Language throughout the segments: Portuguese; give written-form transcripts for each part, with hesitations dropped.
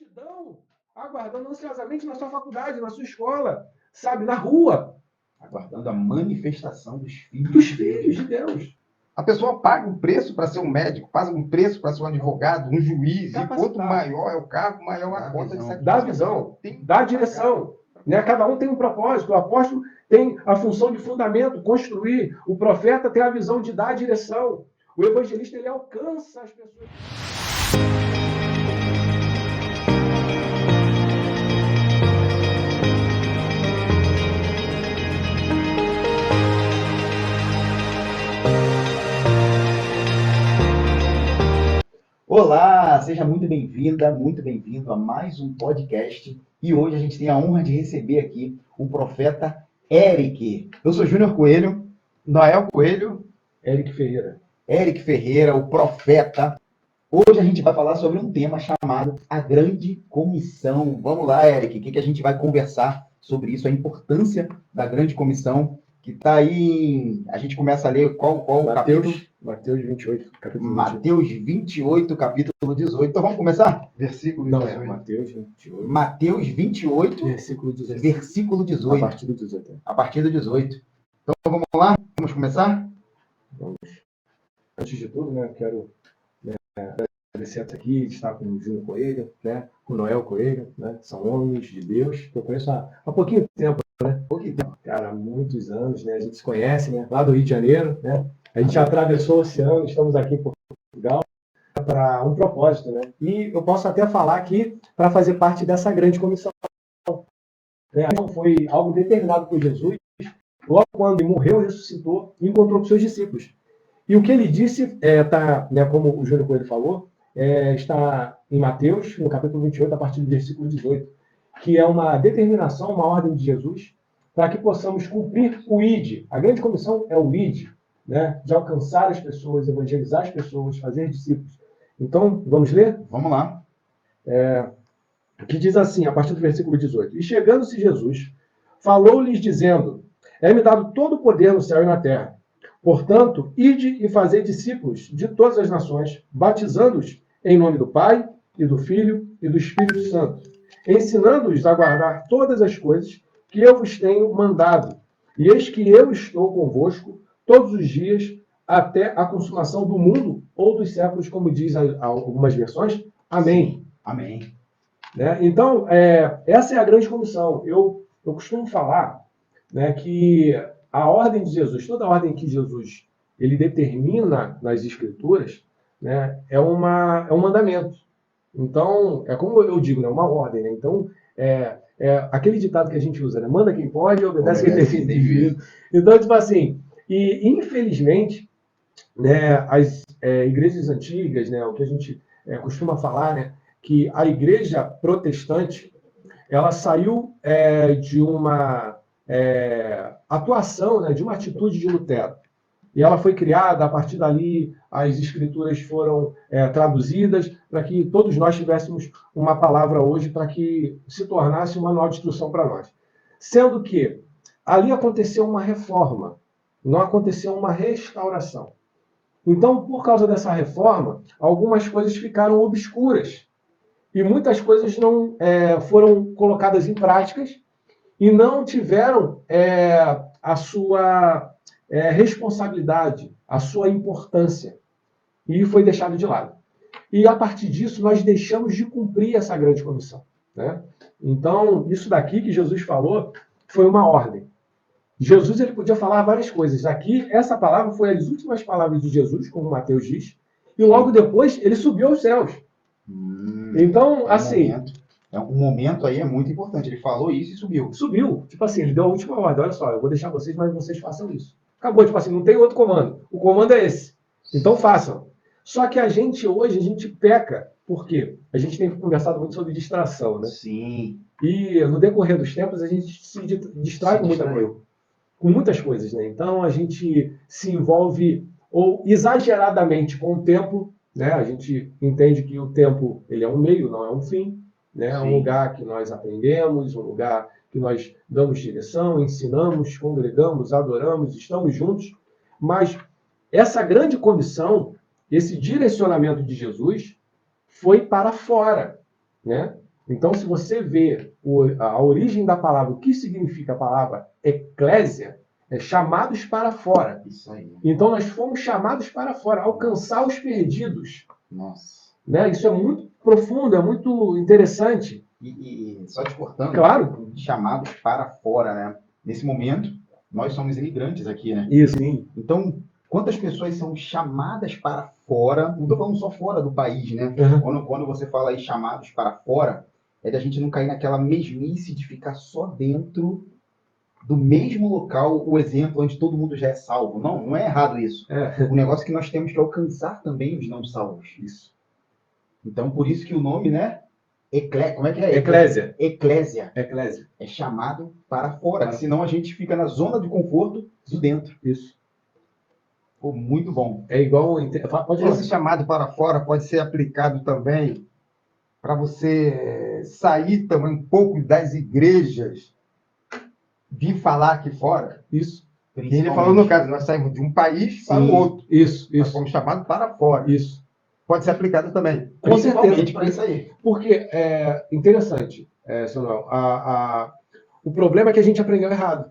multidão aguardando ansiosamente na sua faculdade, na sua escola, sabe, na rua. Aguardando a manifestação dos filhos de Deus. A pessoa paga um preço para ser um médico, paga um preço para ser um advogado, um juiz, e quanto maior é o cargo, maior a conta de sacrifício. Dá visão, dá direção. Né? Cada um tem um propósito. O apóstolo tem a função de fundamento, construir. O profeta tem a visão de dar direção. O evangelista, ele alcança as pessoas. Olá, seja muito bem-vinda, muito bem-vindo a mais um podcast. E hoje a gente tem a honra de receber aqui o profeta Eric. Eu sou Júnior Coelho, Noel Coelho, Eric Ferreira. Eric Ferreira, o profeta. Hoje a gente vai falar sobre um tema chamado a Grande Comissão. Vamos lá, Eric, o que a gente vai conversar sobre isso, a importância da Grande Comissão, que está aí. A gente começa a ler qual o capítulo? Mateus 28, capítulo 28. Mateus 28, capítulo 18. Então vamos começar? Versículo 18. Não, é Mateus 28. Mateus 28, versículo 18. Versículo 18. A partir do 18. A partir do 18. Então vamos lá? Vamos começar? Vamos. Antes de tudo, né, eu quero agradecer aqui, estar com o Júnior Coelho, né, com o Noel Coelho, né, são homens de Deus, que eu conheço há pouquinho tempo, né? Pouquinho tempo. Cara, há muitos anos, né? A gente se conhece, né? Lá do Rio de Janeiro, né? A gente já atravessou o oceano, estamos aqui em Portugal para um propósito, né? E eu posso até falar aqui para fazer parte dessa grande comissão. Então, foi algo determinado por Jesus, logo quando ele morreu, ressuscitou e encontrou com seus discípulos. E o que ele disse, né, como o Júnior Coelho falou, está em Mateus, no capítulo 28, a partir do versículo 18, que é uma determinação, uma ordem de Jesus, para que possamos cumprir o ID. A grande comissão é o ID, né, de alcançar as pessoas, evangelizar as pessoas, fazer discípulos. Então, vamos ler? Vamos lá. Que diz assim, a partir do versículo 18. E chegando-se Jesus, falou-lhes dizendo, é-me dado todo o poder no céu e na terra. Portanto, ide e fazei discípulos de todas as nações, batizando-os em nome do Pai, e do Filho, e do Espírito Santo, ensinando-os a guardar todas as coisas que eu vos tenho mandado. E eis que eu estou convosco todos os dias, até a consumação do mundo, ou dos séculos, como diz algumas versões. Amém. Amém. Né? Então, essa é a grande comissão. Eu costumo falar, né, que a ordem de Jesus, toda a ordem que Jesus ele determina nas Escrituras, né, é um mandamento. Então, é como eu digo, né, uma ordem. Né? Então, aquele ditado que a gente usa, né? Manda quem pode, obedece quem tem devido. Então, tipo assim, e infelizmente, né, as igrejas antigas, né, o que a gente costuma falar, né, que a igreja protestante, ela saiu de uma atuação, né, de uma atitude de Lutero. E ela foi criada, a partir dali, as escrituras foram traduzidas para que todos nós tivéssemos uma palavra hoje para que se tornasse um manual de instrução para nós. Sendo que ali aconteceu uma reforma, não aconteceu uma restauração. Então, por causa dessa reforma, algumas coisas ficaram obscuras. E muitas coisas não foram colocadas em práticas e não tiveram a sua responsabilidade, a sua importância. E foi deixado de lado. E, a partir disso, nós deixamos de cumprir essa grande comissão. Né? Então, isso daqui que Jesus falou foi uma ordem. Jesus ele podia falar várias coisas. Aqui, essa palavra foi as últimas palavras de Jesus, como Mateus diz, e logo depois ele subiu aos céus. Então, assim... Um momento aí é muito importante. Ele falou isso e subiu. Subiu. Tipo assim, ele deu a última ordem. Olha só, eu vou deixar vocês, mas vocês façam isso. Acabou. Tipo assim, não tem outro comando. O comando é esse. Então façam. Só que hoje, a gente peca. Por quê? A gente tem conversado muito sobre distração, né? Sim. E no decorrer dos tempos, a gente se distrai com muitas coisas, né? Então, a gente se envolve ou exageradamente com o tempo, né? A gente entende que o tempo ele é um meio, não é um fim, né? É um lugar que nós aprendemos, um lugar que nós damos direção, ensinamos, congregamos, adoramos, estamos juntos. Mas essa grande comissão, esse direcionamento de Jesus foi para fora, né? Então, se você vê a origem da palavra, o que significa a palavra eclésia, é chamados para fora. Isso aí. Então, nós fomos chamados para fora, alcançar os perdidos. Nossa. Né? Isso é muito profundo, é muito interessante. E só te cortando, claro, chamados para fora, né? Nesse momento, nós somos imigrantes aqui, né? Isso, sim. Então, quantas pessoas são chamadas para fora? Não estou falando só fora do país, né? Quando você fala aí chamados para fora, é da gente não cair naquela mesmice de ficar só dentro do mesmo local, o exemplo onde todo mundo já é salvo. Não, não é errado isso. O negócio é que nós temos que alcançar também os não salvos. Isso. Então, por isso que o nome, né? Como é que é? Eclésia. Eclésia. Eclésia. É chamado para fora. Senão a gente fica na zona de conforto do dentro. Isso. Pô, muito bom. É igual... Pode Esse chamado para fora pode ser aplicado também para você sair também um pouco das igrejas, vir falar aqui fora. Isso. E ele falou no caso, nós saímos de um país para o outro. Isso. Nós fomos chamados para fora. Isso. Pode ser aplicado também. Com certeza. Para isso aí. Porque é interessante, Samuel, o problema é que a gente aprendeu errado.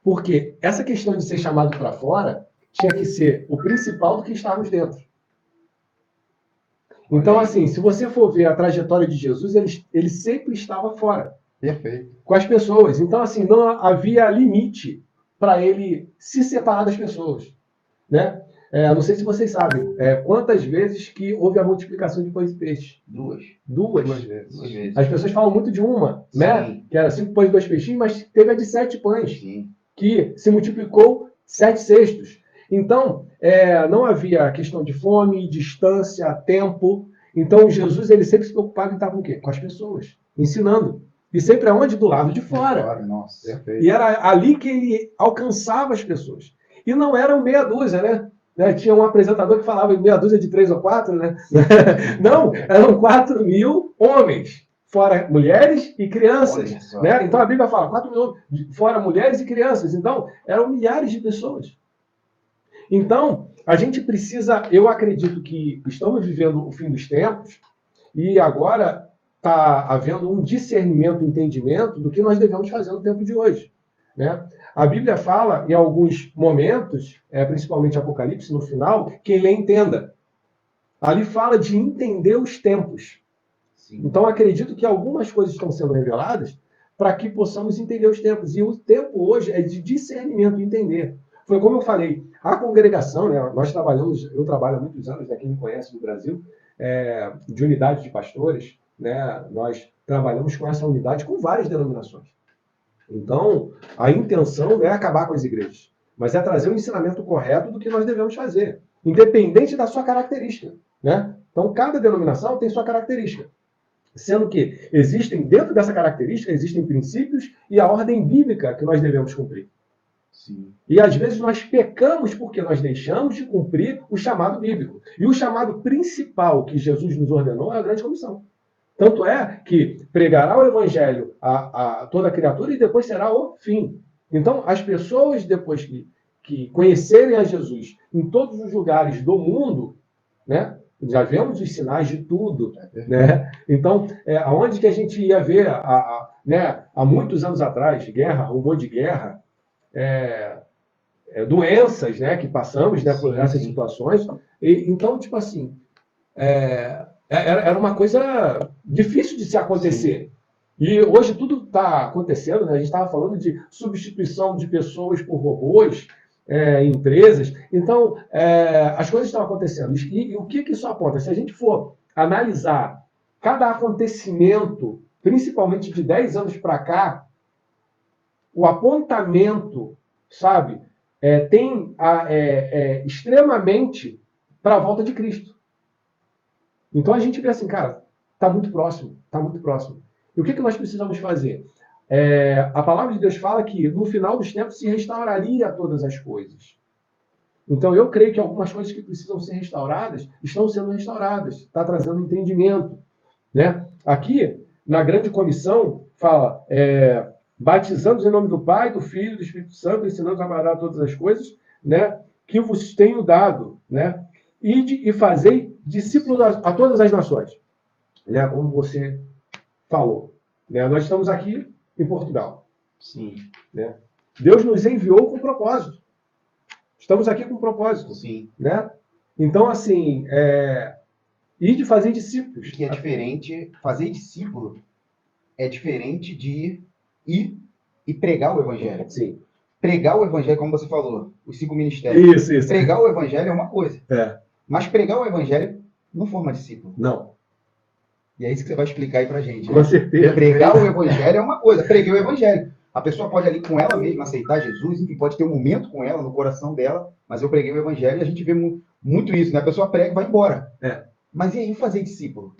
Porque essa questão de ser chamado para fora tinha que ser o principal do que estarmos dentro. Então, assim, se você for ver a trajetória de Jesus, ele sempre estava fora. Perfeito. Com as pessoas. Então, assim, não havia limite para ele se separar das pessoas. Né? Não sei se vocês sabem, quantas vezes que houve a multiplicação de pães e peixes? Duas vezes. As pessoas falam muito de uma, né? Que era 5 pães e 2 peixinhos, mas teve a de 7 pães, que se multiplicou 7 cestos. Então, não havia questão de fome, distância, tempo. Então, Jesus ele sempre se preocupava em estar com o quê? Com as pessoas, ensinando. E sempre aonde? Do lado de fora. Nossa, perfeito. E era ali que ele alcançava as pessoas. E não eram meia dúzia, né? Tinha um apresentador que falava em meia dúzia de 3 ou 4, né? Não, eram 4.000 homens, fora mulheres e crianças. Né? Então a Bíblia fala 4.000 homens, fora mulheres e crianças. Então, eram milhares de pessoas. Então, a gente precisa, eu acredito que estamos vivendo o fim dos tempos e agora está havendo um discernimento, um entendimento do que nós devemos fazer no tempo de hoje. Né? A Bíblia fala, em alguns momentos, principalmente Apocalipse, no final, que ele entenda. Ali fala de entender os tempos. Sim. Então, acredito que algumas coisas estão sendo reveladas para que possamos entender os tempos. E o tempo hoje é de discernimento, entender. Foi como eu falei, a congregação, né, eu trabalho há muitos anos, quem me conhece no Brasil, de unidade de pastores, né, nós trabalhamos com essa unidade com várias denominações. Então, a intenção não é acabar com as igrejas, mas é trazer o ensinamento correto do que nós devemos fazer, independente da sua característica. Né? Então, cada denominação tem sua característica. Sendo que dentro dessa característica, existem princípios e a ordem bíblica que nós devemos cumprir. Sim. E às vezes nós pecamos porque nós deixamos de cumprir o chamado bíblico. E o chamado principal que Jesus nos ordenou é a grande comissão. Tanto é que pregará o evangelho a toda criatura e depois será o fim. Então, as pessoas, depois que conhecerem a Jesus em todos os lugares do mundo, né, já vemos os sinais de tudo. Né? Então, aonde que a gente ia ver, né, há muitos anos atrás, guerra, rumor de guerra, doenças, né, que passamos, né, por essas situações. Então, tipo assim, era uma coisa difícil de se acontecer. Sim. E hoje tudo está acontecendo, né? A gente estava falando de substituição de pessoas por robôs, empresas. Então, as coisas estão acontecendo. E o que isso aponta? Se a gente for analisar cada acontecimento, principalmente de 10 anos para cá, o apontamento, sabe, tem extremamente para a volta de Cristo. Então a gente vê assim, cara, está muito próximo, está muito próximo. E o que nós precisamos fazer? A palavra de Deus fala que no final dos tempos se restauraria todas as coisas. Então eu creio que algumas coisas que precisam ser restauradas estão sendo restauradas, está trazendo entendimento. Né? Aqui, na grande comissão, fala, batizando em nome do Pai, do Filho e do Espírito Santo, ensinando a guardar todas as coisas, né, que vos tenho dado, né? Ide e fazei discípulos a todas as nações. Né? Como você falou. Né? Nós estamos aqui em Portugal. Sim. Né? Deus nos enviou com propósito. Estamos aqui com propósito. Sim. Né? Então, assim, ir de fazer discípulos. Que é diferente, fazer discípulo é diferente de ir e pregar o evangelho. Sim. Pregar o evangelho, como você falou, os 5 ministérios. Isso. Pregar o evangelho é uma coisa. É. Mas pregar o evangelho não forma discípulo. Não. E é isso que você vai explicar aí pra gente. Com certeza. Pregar o evangelho é uma coisa, preguei o evangelho. A pessoa pode ali com ela mesma aceitar Jesus, enfim, pode ter um momento com ela, no coração dela, mas eu preguei o evangelho e a gente vê muito isso, né? A pessoa prega e vai embora. Mas e aí fazer discípulo?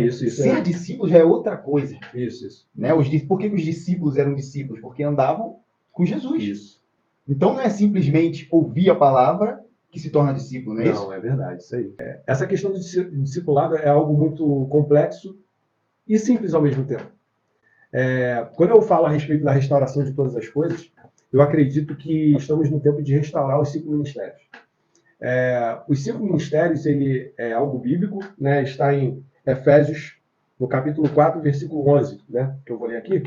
Isso. Ser discípulo já é outra coisa. Isso. Né? Por que os discípulos eram discípulos? Porque andavam com Jesus. Isso. Então não é simplesmente ouvir a palavra que se torna discípulo, não é isso? Não, é verdade, isso aí. Essa questão do discipulado é algo muito complexo e simples ao mesmo tempo. Quando eu falo a respeito da restauração de todas as coisas, eu acredito que estamos no tempo de restaurar os 5 ministérios. Os 5 ministérios, ele é algo bíblico, né? Está em Efésios, no capítulo 4, versículo 11, né? Que eu vou ler aqui,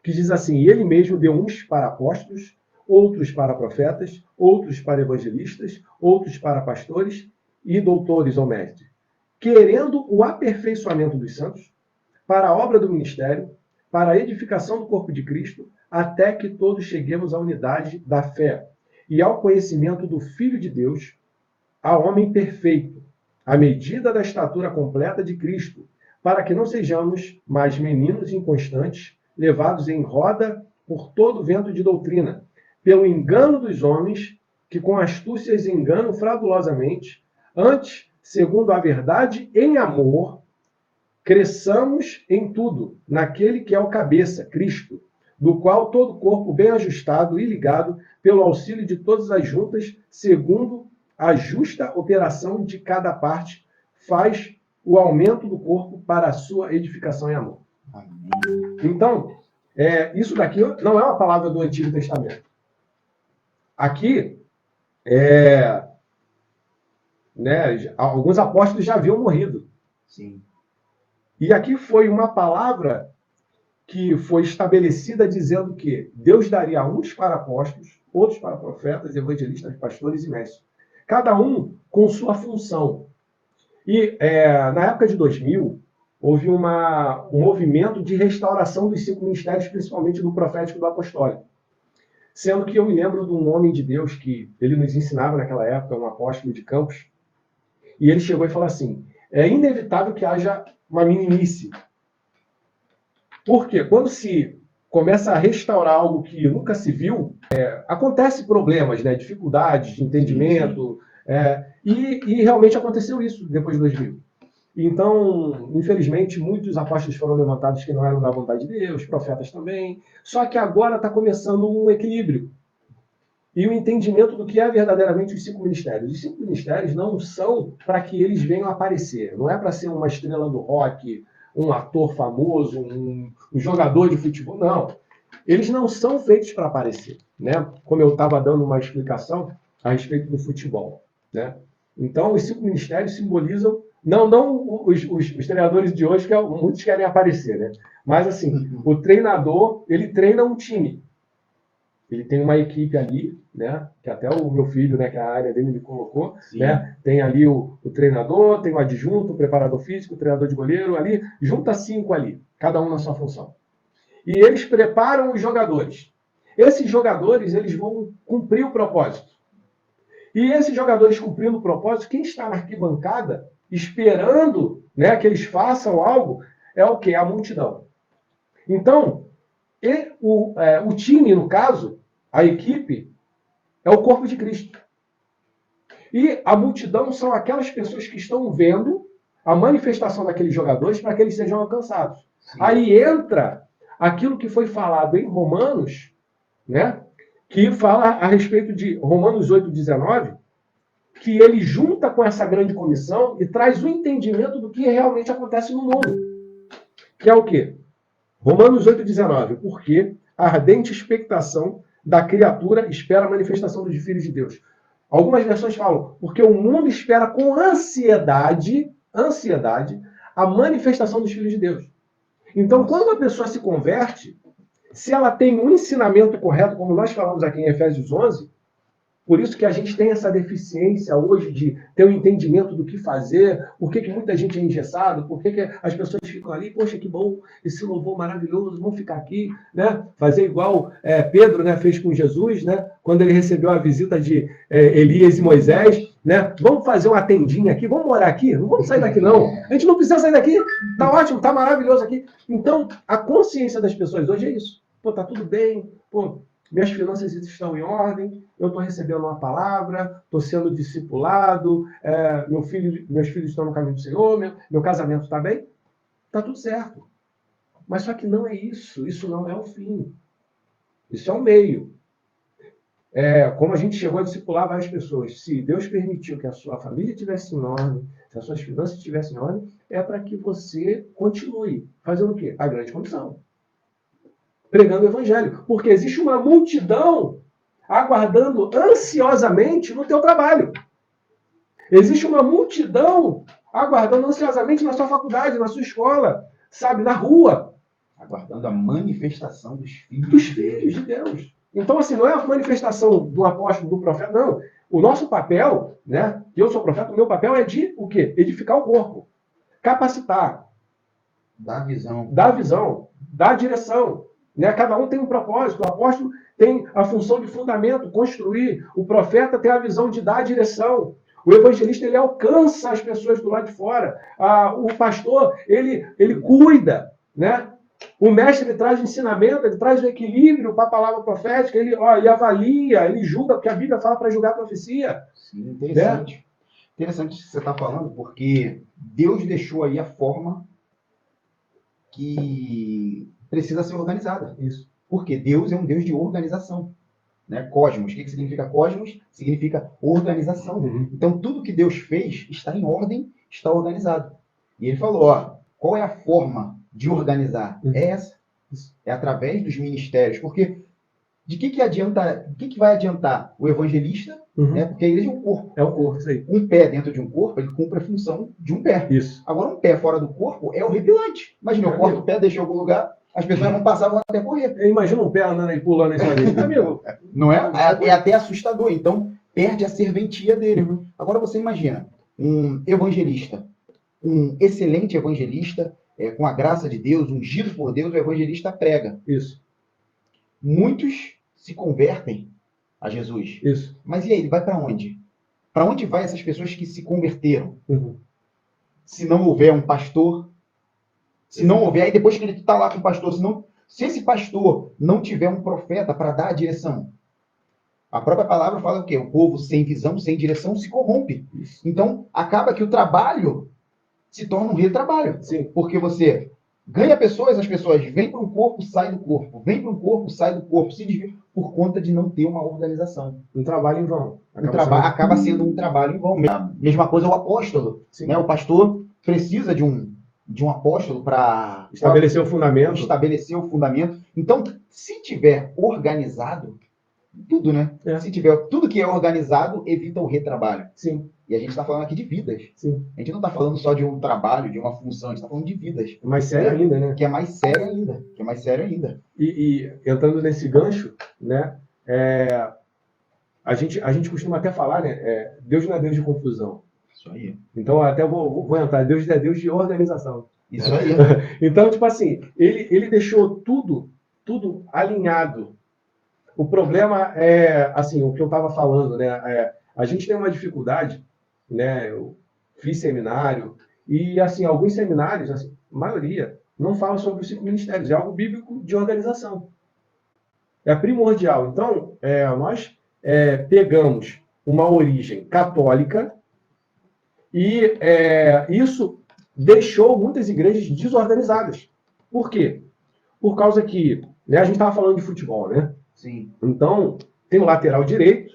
que diz assim: e ele mesmo deu uns para apóstolos, outros para profetas, outros para evangelistas, outros para pastores e doutores ou mestres, querendo o aperfeiçoamento dos santos, para a obra do ministério, para a edificação do corpo de Cristo, até que todos cheguemos à unidade da fé e ao conhecimento do Filho de Deus, a homem perfeito, à medida da estatura completa de Cristo, para que não sejamos mais meninos inconstantes, levados em roda por todo vento de doutrina, pelo engano dos homens, que com astúcias enganam fraudulosamente, antes, segundo a verdade, em amor, cresçamos em tudo, naquele que é o cabeça, Cristo, do qual todo o corpo bem ajustado e ligado, pelo auxílio de todas as juntas, segundo a justa operação de cada parte, faz o aumento do corpo para a sua edificação em amor. Amém. Então, isso daqui não é uma palavra do Antigo Testamento. Aqui, alguns apóstolos já haviam morrido. Sim. E aqui foi uma palavra que foi estabelecida dizendo que Deus daria uns para apóstolos, outros para profetas, evangelistas, pastores e mestres. Cada um com sua função. E na época de 2000, houve um movimento de restauração dos 5 ministérios, principalmente do profético e do apostólico. Sendo que eu me lembro de um homem de Deus que ele nos ensinava naquela época, um apóstolo de Campos, e ele chegou e falou assim: é inevitável que haja uma meninice. Porque quando se começa a restaurar algo que nunca se viu, acontece problemas, né? Dificuldades de entendimento, e realmente aconteceu isso depois de 2000. Então, infelizmente, muitos apóstolos foram levantados que não eram da vontade de Deus, profetas também, só que agora está começando um equilíbrio. E o entendimento do que é verdadeiramente os 5 ministérios. Os 5 ministérios não são para que eles venham aparecer. Não é para ser uma estrela do rock, um ator famoso, um jogador de futebol. Não. Eles não são feitos para aparecer. Né? Como eu estava dando uma explicação a respeito do futebol. Né? Então, os 5 ministérios simbolizam, não os treinadores de hoje, que muitos querem aparecer. Né? Mas, assim, o treinador, ele treina um time. Ele tem uma equipe ali, né? Que até o meu filho, né, que a área dele me colocou, né? Tem ali o treinador, tem o adjunto, o preparador físico, o treinador de goleiro, ali, junta 5 ali, cada um na sua função. E eles preparam os jogadores. Esses jogadores, eles vão cumprir o propósito. E esses jogadores cumprindo o propósito, quem está na arquibancada, esperando, né, que eles façam algo, é o quê? A multidão. Então, o time, no caso, a equipe, é o corpo de Cristo. E a multidão são aquelas pessoas que estão vendo a manifestação daqueles jogadores para que eles sejam alcançados. Sim. Aí entra aquilo que foi falado em Romanos, né, que fala a respeito de Romanos 8,19, que ele junta com essa grande comissão e traz o entendimento do que realmente acontece no mundo. Que é o quê? Romanos 8,19. Porque a ardente expectação da criatura espera a manifestação dos filhos de Deus. Algumas versões falam, porque o mundo espera com ansiedade a manifestação dos filhos de Deus. Então, quando a pessoa se converte, se ela tem um ensinamento correto, como nós falamos aqui em Efésios 11, por isso que a gente tem essa deficiência hoje de ter um entendimento do que fazer, por que muita gente é engessado, por que as pessoas ficam ali, poxa, que bom, esse louvor maravilhoso, vamos ficar aqui, né? Fazer igual Pedro, né, fez com Jesus, né? Quando ele recebeu a visita de Elias e Moisés, né? Vamos fazer uma tendinha aqui, vamos morar aqui, não vamos sair daqui não, a gente não precisa sair daqui, tá ótimo, tá maravilhoso aqui. Então, a consciência das pessoas hoje é isso, pô, tá tudo bem, pô, minhas finanças estão em ordem, eu estou recebendo uma palavra, estou sendo discipulado, meus filhos estão no caminho do Senhor, meu casamento está bem, está tudo certo. Mas só que não é isso, isso não é o fim. Isso é o meio. Como a gente chegou a discipular várias pessoas, se Deus permitiu que a sua família estivesse em ordem, se as suas finanças estivessem em ordem, é para que você continue fazendo o quê? A grande comissão. Pregando o evangelho. Porque existe uma multidão aguardando ansiosamente no teu trabalho. Existe uma multidão aguardando ansiosamente na sua faculdade, na sua escola, sabe, na rua. Aguardando a manifestação dos filhos. Dos filhos de Deus. Então, assim, não é a manifestação do apóstolo, do profeta, não. O nosso papel, né, que eu sou profeta, o meu papel é de o quê? Edificar o corpo. Capacitar. Dar visão. Dar visão. Dar direção. Né? Cada um tem um propósito. O apóstolo tem a função de fundamento, construir. O profeta tem a visão de dar a direção. O evangelista, ele alcança as pessoas do lado de fora. O pastor, ele cuida. Né? O mestre, ele traz ensinamento, ele traz o equilíbrio para a palavra profética, ele avalia, ele julga, porque a Bíblia fala para julgar a profecia. Sim, interessante. Né? Interessante o que você está falando, porque Deus deixou aí a forma que precisa ser organizada. Isso. Porque Deus é um Deus de organização. Né? Cosmos. O que significa cosmos? Significa organização. Uhum. Então, tudo que Deus fez está em ordem, está organizado. E ele falou, qual é a forma de organizar? Uhum. É essa. É através dos ministérios. Porque de que adianta, o que vai adiantar o evangelista? Uhum. Né? Porque a igreja é um corpo. É o corpo, isso aí. Um pé dentro de um corpo, ele cumpre a função de um pé. Isso. Agora, um pé fora do corpo é horripilante. Imagina, eu corto o pé, deixo em algum lugar, as pessoas não passavam até correr. Imagina um pé andando e pulando isso ali. Amigo. Não é? É até assustador. Então, perde a serventia dele. Uhum. Agora, você imagina um evangelista, um excelente evangelista, com a graça de Deus, ungido por Deus, o evangelista prega. Isso. Muitos se convertem a Jesus. Isso. Mas e aí, ele vai para onde? Para onde vai essas pessoas que se converteram? Uhum. Se não houver um pastor, se não houver, aí depois que ele está lá com o pastor, se esse pastor não tiver um profeta para dar a direção, a própria palavra fala o quê? O povo sem visão, sem direção, se corrompe. Isso. Então, acaba que o trabalho se torna um retrabalho. Sim. Porque você ganha pessoas, as pessoas vêm para um corpo, saem do corpo. Vêm para um corpo, saem do corpo. Se desvia por conta de não ter uma organização. Um trabalho em vão. Acaba sendo um trabalho em vão. A mesma coisa o apóstolo. Né? O pastor precisa de um apóstolo para estabelecer o fundamento. Estabelecer o fundamento. Então, se tiver organizado, tudo, né? É. Se tiver tudo que é organizado, evita o retrabalho. Sim. E a gente está falando aqui de vidas. Sim. A gente não está falando só de um trabalho, de uma função, a gente está falando de vidas. Mais sério ainda, né? Que é mais sério ainda. E entrando nesse gancho, né? A gente costuma até falar, né? Deus não é Deus de confusão. Isso aí. Então, até vou entrar. Deus é Deus de organização. Isso aí. Então, tipo assim, ele deixou tudo alinhado. O problema é, assim, o que eu estava falando, né? A gente tem uma dificuldade, né? Eu fiz seminário e, assim, alguns seminários, assim, a maioria, não falam sobre os 5 ministérios. É algo bíblico de organização. É primordial. Então, nós pegamos uma origem católica e isso deixou muitas igrejas desorganizadas. Por quê? Por causa que, né, a gente estava falando de futebol, né? Sim. Então, tem o lateral direito,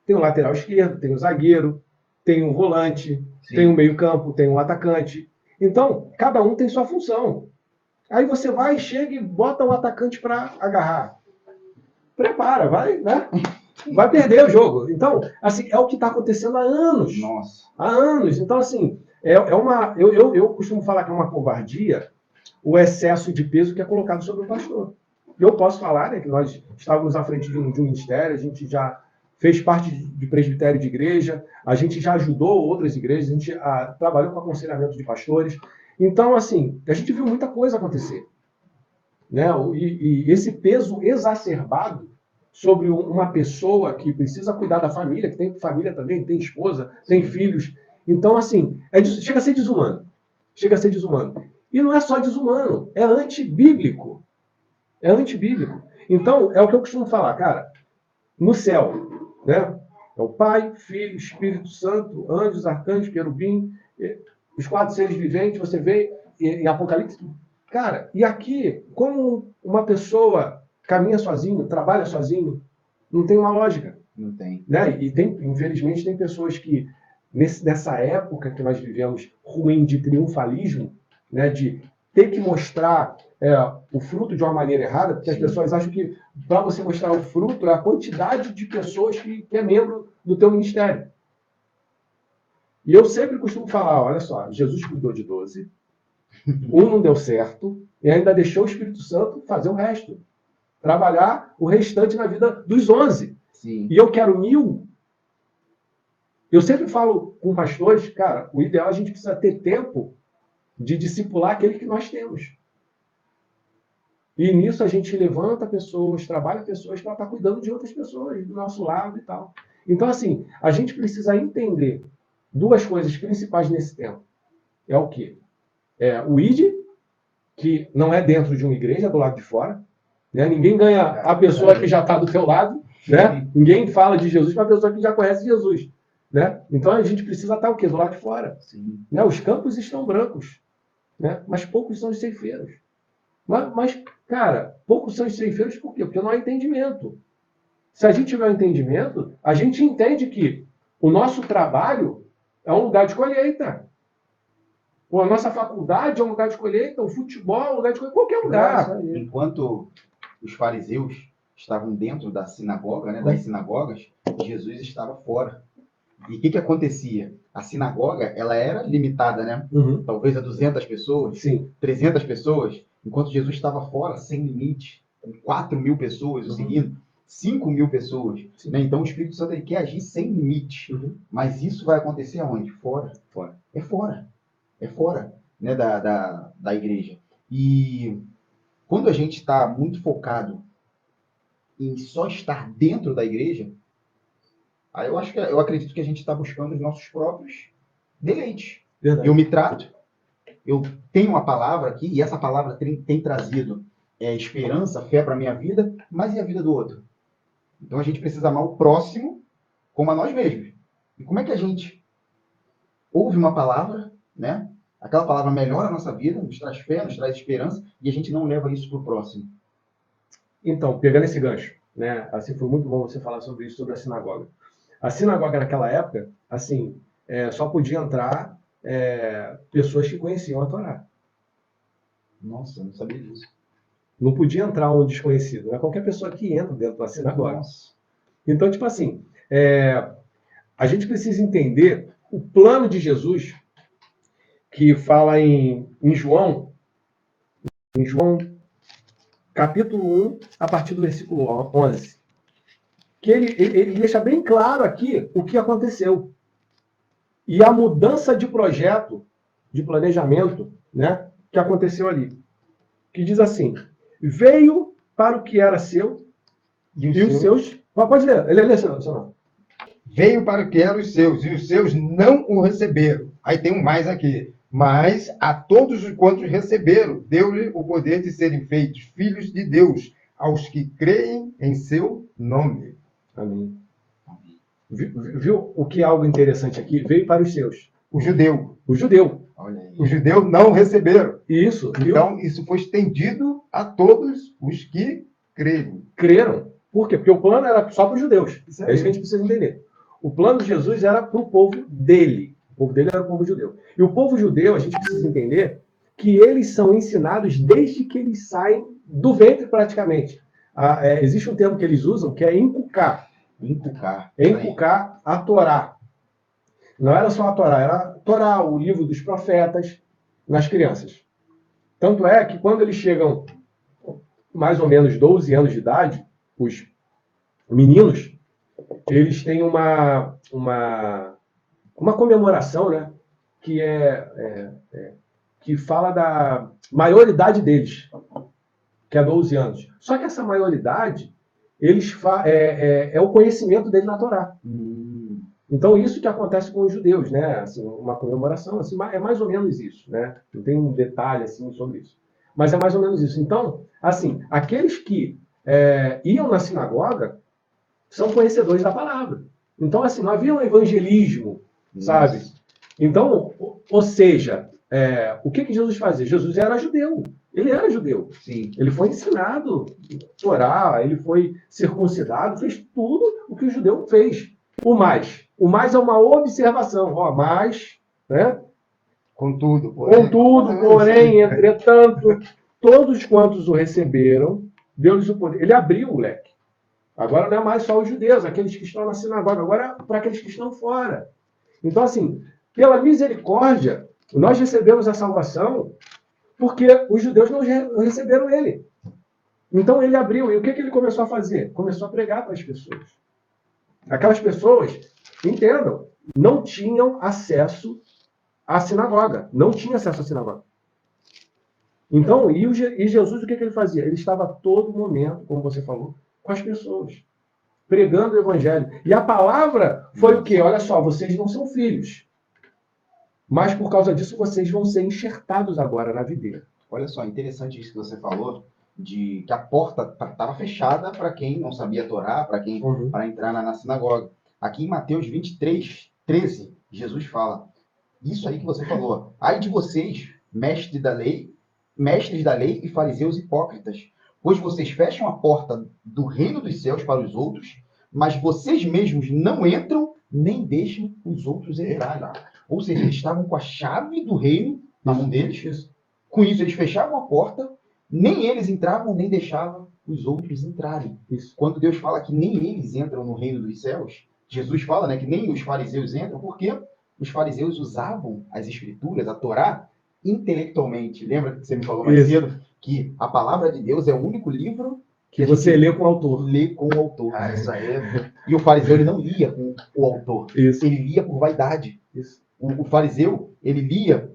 tem o lateral esquerdo, tem o zagueiro, tem o volante, Sim. tem o meio-campo, tem o atacante. Então, cada um tem sua função. Aí você vai, chega e bota um atacante para agarrar. Prepara, vai, né? Vai perder o jogo. Então, assim, é o que está acontecendo há anos. Nossa. Há anos. Então, assim, eu costumo falar que é uma covardia, o excesso de peso que é colocado sobre o pastor. Eu posso falar, né, que nós estávamos à frente de um ministério, a gente já fez parte de presbitério de igreja, a gente já ajudou outras igrejas, a gente trabalhou com aconselhamento de pastores. Então, assim, a gente viu muita coisa acontecer, né? E esse peso exacerbado sobre uma pessoa que precisa cuidar da família, que tem família também, tem esposa, tem filhos. Então, assim, chega a ser desumano. Chega a ser desumano. E não é só desumano, é antibíblico. É antibíblico. Então, é o que eu costumo falar, cara. No céu, né? É o Pai, Filho, Espírito Santo, anjos, arcanjos, querubim, os 4 seres viventes, você vê em Apocalipse. Cara, e aqui, como uma pessoa caminha sozinho, trabalha sozinho, não tem uma lógica. Não tem. Né? E infelizmente, tem pessoas que, nessa época que nós vivemos ruim de triunfalismo, né, de ter que mostrar o fruto de uma maneira errada, porque as pessoas acham que para você mostrar o fruto é a quantidade de pessoas que é membro do teu ministério. E eu sempre costumo falar, olha só, Jesus cuidou de 12, um não deu certo, e ainda deixou o Espírito Santo fazer o resto. Trabalhar o restante na vida dos 11. Sim. E eu quero 1000. Eu sempre falo com pastores, cara, o ideal a gente precisa ter tempo de discipular aquele que nós temos. E nisso a gente levanta pessoas, trabalha pessoas para estar cuidando de outras pessoas, do nosso lado e tal. Então, assim, a gente precisa entender 2 coisas principais nesse tempo. É o quê? É o ID, que não é dentro de uma igreja, é do lado de fora. Né? Ninguém ganha a pessoa que já está do teu lado. Né? Ninguém fala de Jesus para a pessoa que já conhece Jesus. Né? Então a gente precisa estar o quê? Do lado de fora. Né? Os campos estão brancos, né? Mas poucos são os ceifeiros. Mas, cara, poucos são os ceifeiros por quê? Porque não há entendimento. Se a gente tiver um entendimento, a gente entende que o nosso trabalho é um lugar de colheita. Ou a nossa faculdade é um lugar de colheita, o futebol é um lugar de colheita, qualquer lugar. Enquanto os fariseus estavam dentro da sinagoga, né, das sinagogas, Jesus estava fora. E o que acontecia? A sinagoga, ela era limitada, né? Uhum. Talvez a 200 pessoas, Sim. 300 pessoas, enquanto Jesus estava fora, sem limite, com 4.000 pessoas o seguindo, 5.000 pessoas. Né? Então o Espírito Santo ele quer agir sem limite. Uhum. Mas isso vai acontecer aonde? Fora. É fora. É fora, né, da igreja. E quando a gente está muito focado em só estar dentro da igreja, aí eu acredito que a gente está buscando os nossos próprios deleites. Verdade. Eu me trato, eu tenho uma palavra aqui, e essa palavra tem trazido esperança, fé para a minha vida, mas e a vida do outro? Então a gente precisa amar o próximo como a nós mesmos. E como é que a gente ouve uma palavra, né? Aquela palavra melhora a nossa vida, nos traz fé, nos traz esperança, e a gente não leva isso para o próximo? Então, pegando esse gancho, né? Assim, foi muito bom você falar sobre isso, sobre a sinagoga. A sinagoga naquela época, assim, só podia entrar pessoas que conheciam a Torá. Nossa, eu não sabia disso. Não podia entrar um desconhecido. Não é qualquer pessoa que entra dentro da sinagoga. Nossa. Então, tipo assim, a gente precisa entender o plano de Jesus, que fala em João, capítulo 1, a partir do versículo 11. Que ele deixa bem claro aqui o que aconteceu. E a mudança de projeto, de planejamento, né, que aconteceu ali. Que diz assim: veio para o que era seu, e os seus... Pode ler, ele lê seu. Veio para o que eram os seus, e os seus não o receberam. Aí tem um mais aqui. Mas a todos os quantos receberam, deu-lhe o poder de serem feitos filhos de Deus, aos que creem em seu nome. Amém. Viu o que é algo interessante aqui? Veio para os seus. O judeu. O judeu. Olha aí. Os judeus não receberam. Isso. Então, isso foi estendido a todos os que creram. Creram. Por quê? Porque o plano era só para os judeus. É isso que a gente precisa entender. O plano de Jesus era para o povo dele. O povo dele era o povo judeu. E o povo judeu, a gente precisa entender que eles são ensinados desde que eles saem do ventre, praticamente. Existe um termo que eles usam que é inculcar. Inculcar a Torá. Não era só a Torá, era a Torá, o livro dos profetas, nas crianças. Tanto é que quando eles chegam mais ou menos 12 anos de idade, os meninos, eles têm uma comemoração, né? Que que fala da maioridade deles, que é 12 anos. Só que essa maioridade é o conhecimento dele na Torá. Então, isso que acontece com os judeus, né? Assim, uma comemoração, assim, é mais ou menos isso, né? Não tem um detalhe assim sobre isso. Mas é mais ou menos isso. Então, assim, aqueles que iam na sinagoga são conhecedores da palavra. Então, assim, não havia um evangelismo, sabe? Então, ou seja, o que Jesus fazia? Jesus era judeu. Ele era judeu. Sim. Ele foi ensinado a orar, ele foi circuncidado, fez tudo o que o judeu fez. O mais é uma observação. Mais, né? Contudo, porém, entretanto, todos quantos o receberam, deu-lhes o poder. Ele abriu o leque. Agora não é mais só os judeus, aqueles que estão na sinagoga, agora é para aqueles que estão fora. Então, assim, pela misericórdia, nós recebemos a salvação porque os judeus não receberam ele. Então ele abriu. E o que ele começou a fazer? Começou a pregar para as pessoas. Aquelas pessoas, entendam, não tinham acesso à sinagoga. Não tinha acesso à sinagoga. Então, e Jesus, o que ele fazia? Ele estava a todo momento, como você falou, com as pessoas, pregando o evangelho. E a palavra foi o quê? Olha só, vocês não são filhos. Mas por causa disso, vocês vão ser enxertados agora na videira. Olha só, interessante isso que você falou, de que a porta estava fechada para quem não sabia Torá, para entrar na sinagoga. Aqui em Mateus 23, 13, Jesus fala, isso aí que você falou, ai de vocês, mestres da lei e fariseus hipócritas, pois vocês fecham a porta do reino dos céus para os outros, mas vocês mesmos não entram, nem deixam os outros entrarem. Ou seja, eles estavam com a chave do reino na mão deles. Com isso, eles fechavam a porta, nem eles entravam, nem deixavam os outros entrarem. Isso. Quando Deus fala que nem eles entram no reino dos céus, Jesus fala, né, que nem os fariseus entram, porque os fariseus usavam as escrituras, a Torá, intelectualmente. Lembra que você me falou mais cedo? Que a palavra de Deus é o único livro que você lê com o autor. Lê com o autor. Isso aí. E o fariseu, ele não lia com o autor. Isso. Ele lia por vaidade. Isso. O fariseu, ele lia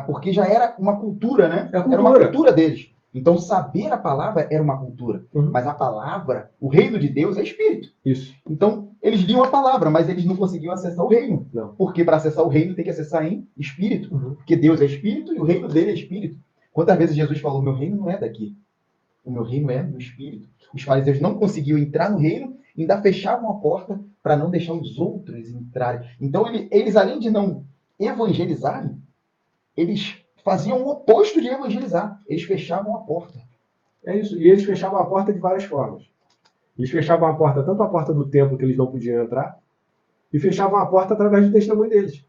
porque já era uma cultura, né? Era uma cultura deles. Então, saber a palavra era uma cultura. Mas a palavra, o reino de Deus é espírito. Isso. Então, eles liam a palavra, mas eles não conseguiam acessar o reino. Não. Porque para acessar o reino tem que acessar em espírito. Porque Deus é espírito e o reino dele é espírito. Quantas vezes Jesus falou, meu reino não é daqui. O meu reino é no espírito. Os fariseus não conseguiam entrar no reino, ainda fechavam a porta para não deixar os outros entrarem. Então, eles além de não evangelizarem, eles faziam o oposto de evangelizar. Eles fechavam a porta. É isso. E eles fechavam a porta de várias formas. Eles fechavam a porta, tanto a porta do templo, que eles não podiam entrar, e fechavam a porta através do testemunho deles.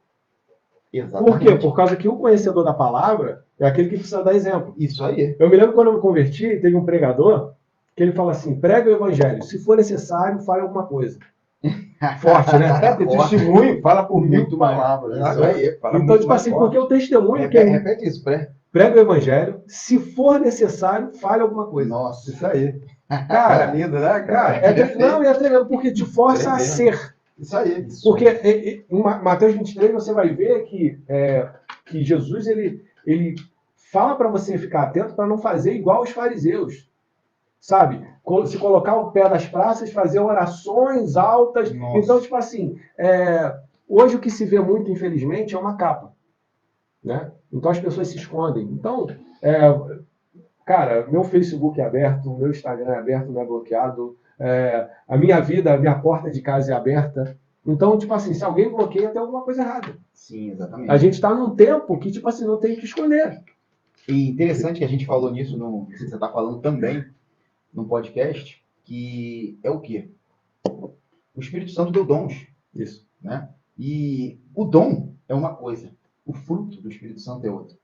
Exatamente. Por quê? Por causa que o conhecedor da palavra é aquele que precisa dar exemplo. Isso aí. Eu me lembro quando eu me converti, teve um pregador que ele fala assim, prega o evangelho, se for necessário, fale alguma coisa. Forte, né? O testemunho fala por mil palavras. Isso aí. Então, tipo assim, porque o testemunho... Repete isso, prega o evangelho, se for necessário, fale alguma coisa. Nossa, isso aí. Cara, é lindo, né, cara? Não, é tremendo, porque te força a ser. Isso aí. Porque em Mateus 23 você vai ver que Jesus ele fala para você ficar atento para não fazer igual os fariseus. Sabe? Se colocar o pé das praças, fazer orações altas. Nossa. Então, tipo assim, hoje o que se vê muito, infelizmente, é uma capa. Né? Então as pessoas se escondem. Então, cara, meu Facebook é aberto, meu Instagram é aberto, não é bloqueado. A minha vida, a minha porta de casa é aberta. Então, tipo assim, se alguém bloqueia, tem alguma coisa errada. Sim, exatamente. A gente está num tempo que, tipo assim, não tem que esconder. E interessante que a gente falou nisso, você está falando também no podcast, que é o quê? O Espírito Santo deu dons. Isso. Né? E o dom é uma coisa, o fruto do Espírito Santo é outra.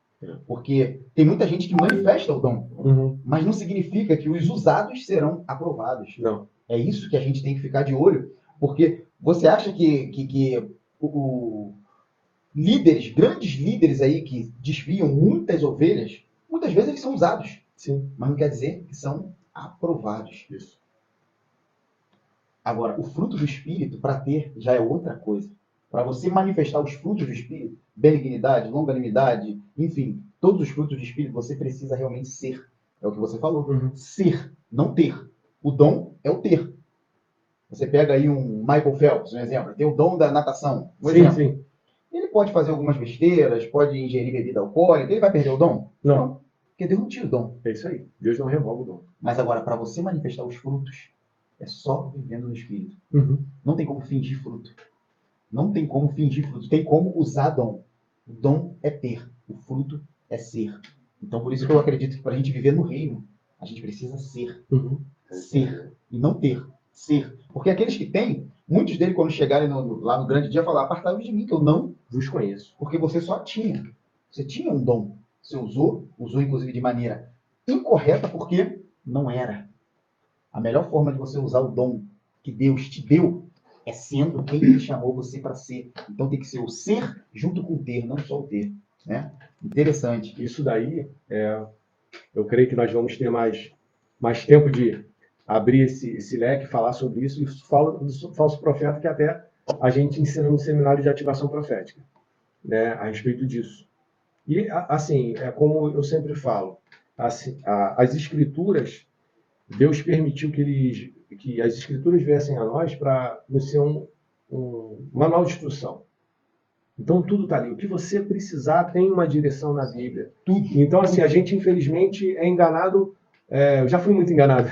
Porque tem muita gente que manifesta o dom, mas não significa que os usados serão aprovados. Não. É isso que a gente tem que ficar de olho, porque você acha que líderes, grandes líderes aí que desviam muitas ovelhas, Muitas vezes eles são usados, Sim, mas não quer dizer que são aprovados. isso. Agora, o fruto do Espírito, para ter, já é outra coisa. Para você manifestar os frutos do Espírito, benignidade, longanimidade, enfim, todos os frutos do Espírito, você precisa realmente ser. É o que você falou. Uhum. Ser, não ter. O dom é o ter. Você pega aí um Michael Phelps, um exemplo, tem o dom da natação, um Sim, exemplo. sim. Ele pode fazer algumas besteiras, pode ingerir bebida alcoólica, ele vai perder o dom? Não, Porque Deus não tira o dom. é isso aí. Deus não revoga o dom. Mas agora, para você manifestar os frutos, é só vivendo no Espírito. Uhum. Não tem como fingir fruto. Não tem como fingir fruto. Tem como usar dom. O dom é ter. O fruto é ser. Então, por isso que eu acredito que para a gente viver no reino, a gente precisa ser. Uhum. Ser. E não ter. Ser. Porque aqueles que têm, muitos deles, quando chegarem lá no grande dia, falar: apartai-vos de mim, que eu não. Vos conheço. Porque você só tinha. Você tinha um dom. Você usou inclusive de maneira incorreta, porque não era. A melhor forma de você usar o dom que Deus te deu é sendo quem Ele chamou você para ser. Então tem que ser o ser junto com o ter, não só o ter. Né? Interessante. Isso daí, eu creio que nós vamos ter mais tempo de abrir esse leque, falar sobre isso. Isso fala do falso profeta, que até a gente ensina no seminário de ativação profética, né, a respeito disso. E, assim, é como eu sempre falo, assim, as escrituras, Deus permitiu que as escrituras viessem a nós para nos ser um manual de instrução. Então, tudo está ali. O que você precisar tem uma direção na Bíblia. Tudo. Então, assim, a gente, infelizmente, é enganado. Eu já fui muito enganado,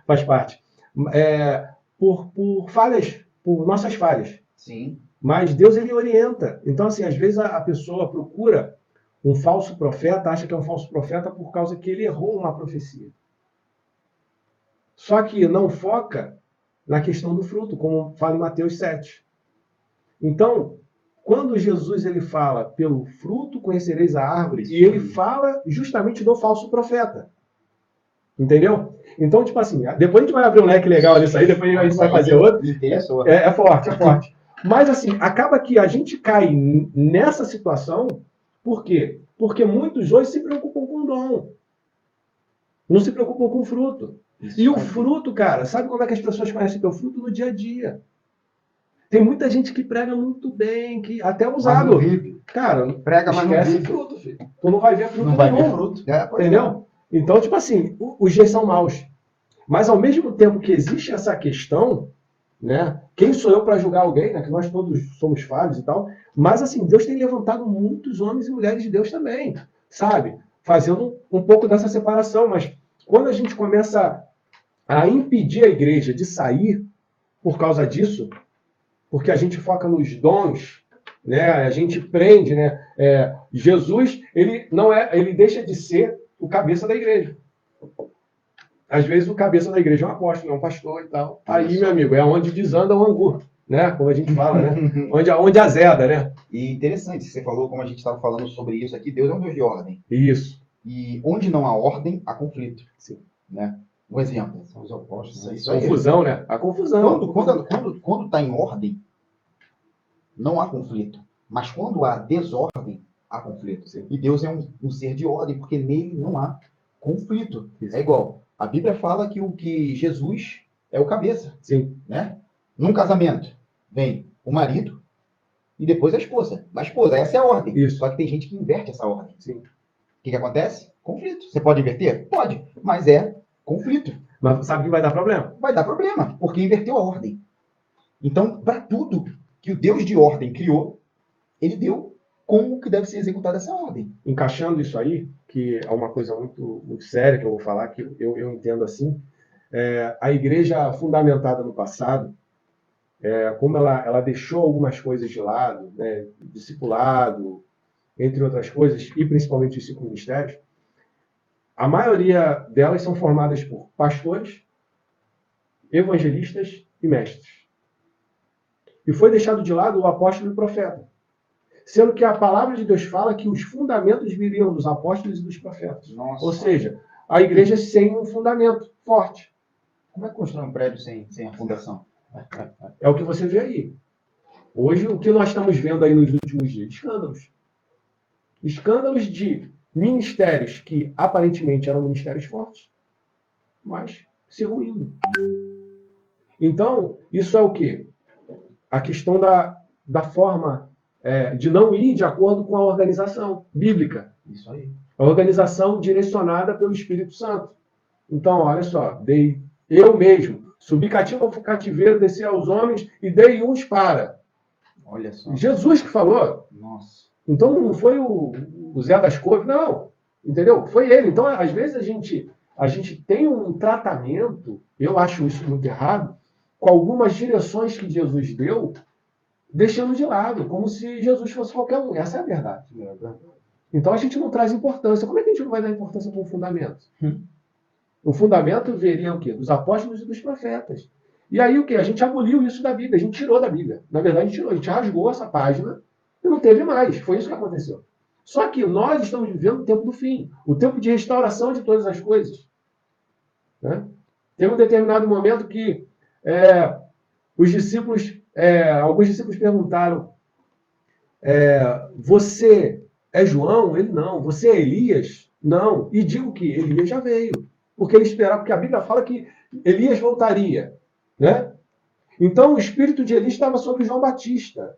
faz parte. Por falhas, por nossas falhas. Sim. Mas Deus, ele orienta. Então, assim, às vezes a pessoa procura um falso profeta, acha que é um falso profeta por causa que ele errou uma profecia. Só que não foca na questão do fruto, como fala em Mateus 7. Então, quando Jesus ele fala, pelo fruto conhecereis a árvore, e ele fala justamente do falso profeta. Entendeu? Então, tipo assim, depois a gente vai abrir um leque legal nisso aí, depois a gente vai fazer outro. Interessou. É forte, é forte. Mas, assim, acaba que a gente cai nessa situação, por quê? Porque muitos hoje se preocupam com o dom. Não se preocupam com o fruto. E o fruto, cara, sabe como é que as pessoas conhecem o teu fruto? No dia a dia. Tem muita gente que prega muito bem, que até usado. Cara, Prega, mas não esquece vive. fruto, filho. Tu não vai ver fruto Não vai ver nenhum. fruto. Entendeu? Então, tipo assim, os dias são maus. Mas ao mesmo tempo que existe essa questão, né? Quem sou eu para julgar alguém, né? Que nós todos somos falhos e tal. Mas assim, Deus tem levantado muitos homens e mulheres de Deus também, sabe? Fazendo um pouco dessa separação. Mas quando a gente começa a impedir a igreja de sair por causa disso, porque a gente foca nos dons, né? A gente prende, né? Jesus, ele deixa de ser o cabeça da igreja. Às vezes o cabeça da igreja é um apóstolo, é um pastor e tal. Aí, meu amigo, é onde desanda o angu, né? Como a gente fala, né? onde azeda, né? E interessante, você falou, como a gente estava falando sobre isso aqui, Deus é um Deus de ordem. Isso. E onde não há ordem, há conflito. Sim. Né? Um exemplo. São os opostos. Isso aí. Confusão, né? A confusão. Quando está em ordem, não há conflito. Mas quando há desordem, há conflito. Sim. E Deus é um ser de ordem, porque nele não há conflito. Isso. É igual. A Bíblia fala que Jesus é o cabeça. Sim. Né? Num casamento, vem o marido e depois a esposa. A esposa, essa é a ordem. Isso. Só que tem gente que inverte essa ordem. Sim. O que acontece? Conflito. Você pode inverter? Pode. Mas é conflito. Mas sabe que vai dar problema? Vai dar problema, porque inverteu a ordem. Então, para tudo que o Deus de ordem criou, ele deu como que deve ser executada essa ordem. Encaixando isso aí, que é uma coisa muito, muito séria que eu vou falar, que eu entendo assim, a igreja fundamentada no passado, como ela deixou algumas coisas de lado, né, discipulado, entre outras coisas, e principalmente os 5 ministérios, a maioria delas são formadas por pastores, evangelistas e mestres. E foi deixado de lado o apóstolo e o profeta. Sendo que a palavra de Deus fala que os fundamentos viriam dos apóstolos e dos profetas. Nossa. Ou seja, a igreja sem um fundamento forte. Como é que constrói um prédio sem a fundação? É o que você vê aí. Hoje, o que nós estamos vendo aí nos últimos dias? Escândalos. Escândalos de ministérios que aparentemente eram ministérios fortes, mas se ruindo. Então, isso é o quê? A questão da forma de não ir de acordo com a organização bíblica. Isso aí. A organização direcionada pelo Espírito Santo. Então, olha só, dei eu mesmo, subi cativo ao cativeiro, desci aos homens e dei uns para. Olha só. Jesus que falou. Nossa. Então, não foi o Zé das Couves, não. Entendeu? Foi ele. Então, às vezes, a gente tem um tratamento, eu acho isso muito errado, com algumas direções que Jesus deu, deixando de lado, como se Jesus fosse qualquer um. Essa é a verdade. Então, a gente não traz importância. Como é que a gente não vai dar importância para o fundamento? O fundamento viria o quê? Dos apóstolos e dos profetas. E aí o quê? A gente aboliu isso da Bíblia, a gente tirou da Bíblia. Na verdade, a gente rasgou essa página e não teve mais. Foi isso que aconteceu. Só que nós estamos vivendo o tempo do fim, o tempo de restauração de todas as coisas. Né? Teve um determinado momento que os discípulos, alguns discípulos perguntaram, você é João? Ele não. Você é Elias? Não. E digo que Elias já veio. Porque ele esperava, porque a Bíblia fala que Elias voltaria. Né? Então o espírito de Elias estava sobre João Batista.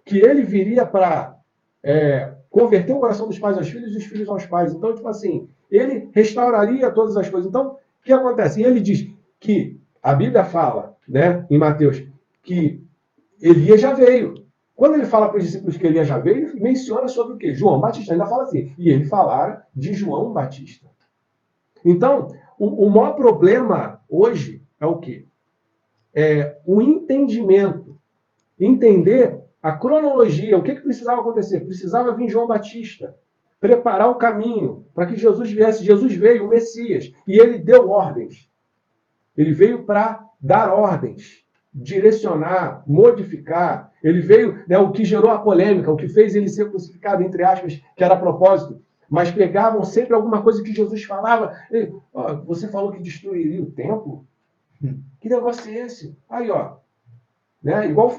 Que ele viria para converter o coração dos pais aos filhos e os filhos aos pais. Então, tipo assim, ele restauraria todas as coisas. Então, o que acontece? E ele diz que a Bíblia fala, né, em Mateus, que Elias já veio. Quando ele fala para os discípulos que Elias já veio, ele menciona sobre o quê? João Batista. Ainda fala assim. E ele falara de João Batista. Então, o maior problema hoje é o quê? É o entendimento. Entender a cronologia. O que precisava acontecer? Precisava vir João Batista. Preparar o caminho para que Jesus viesse. Jesus veio, o Messias. E ele deu ordens. Ele veio para dar ordens. Direcionar, modificar. Ele veio, né, o que gerou a polêmica, o que fez ele ser crucificado, entre aspas, que era a propósito. Mas pegavam sempre alguma coisa que Jesus falava. Você falou que destruiria o templo? Que negócio é esse? Aí, ó. Né? Igual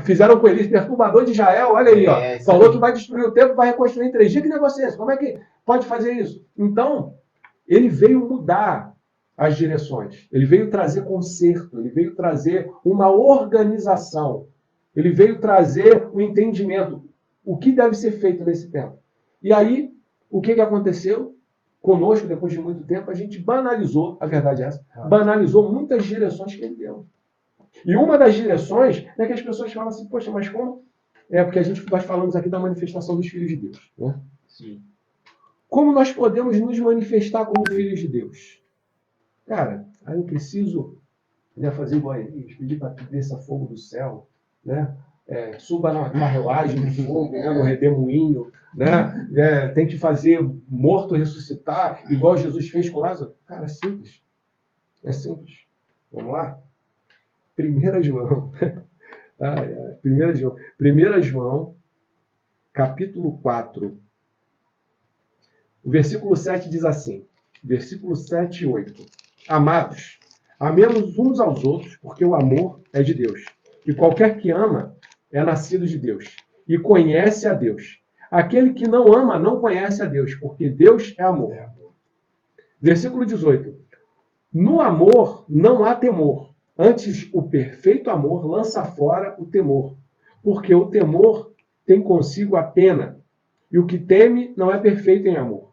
fizeram com Elias, perturbador de Israel, olha aí, ó. Falou que vai destruir o templo, vai reconstruir em 3 dias. Que negócio é esse? Como é que pode fazer isso? Então, ele veio mudar as direções. Ele veio trazer conserto. Ele veio trazer uma organização. Ele veio trazer o entendimento. O que deve ser feito nesse tempo. E aí, o que aconteceu? Conosco, depois de muito tempo, a gente banalizou, a verdade é essa, banalizou muitas direções que ele deu. E uma das direções é que as pessoas falam assim, poxa, mas como? Porque nós falamos aqui da manifestação dos filhos de Deus. Né? Sim. Como nós podemos nos manifestar como filhos de Deus? Cara, aí eu preciso, né, fazer igual a Elias, pedir para que desça fogo do céu, né? Suba na carruagem de fogo, né, no redemoinho, né? Tem que fazer morto ressuscitar, igual Jesus fez com Lázaro. Cara, é simples. É simples. Vamos lá? 1 João. 1 João, capítulo 4. O versículo 7 diz assim, versículo 7 e 8. Amados, amemos uns aos outros, porque o amor é de Deus. E qualquer que ama é nascido de Deus e conhece a Deus. Aquele que não ama não conhece a Deus, porque Deus é amor. Versículo 18. No amor não há temor. Antes, o perfeito amor lança fora o temor, porque o temor tem consigo a pena, e o que teme não é perfeito em amor.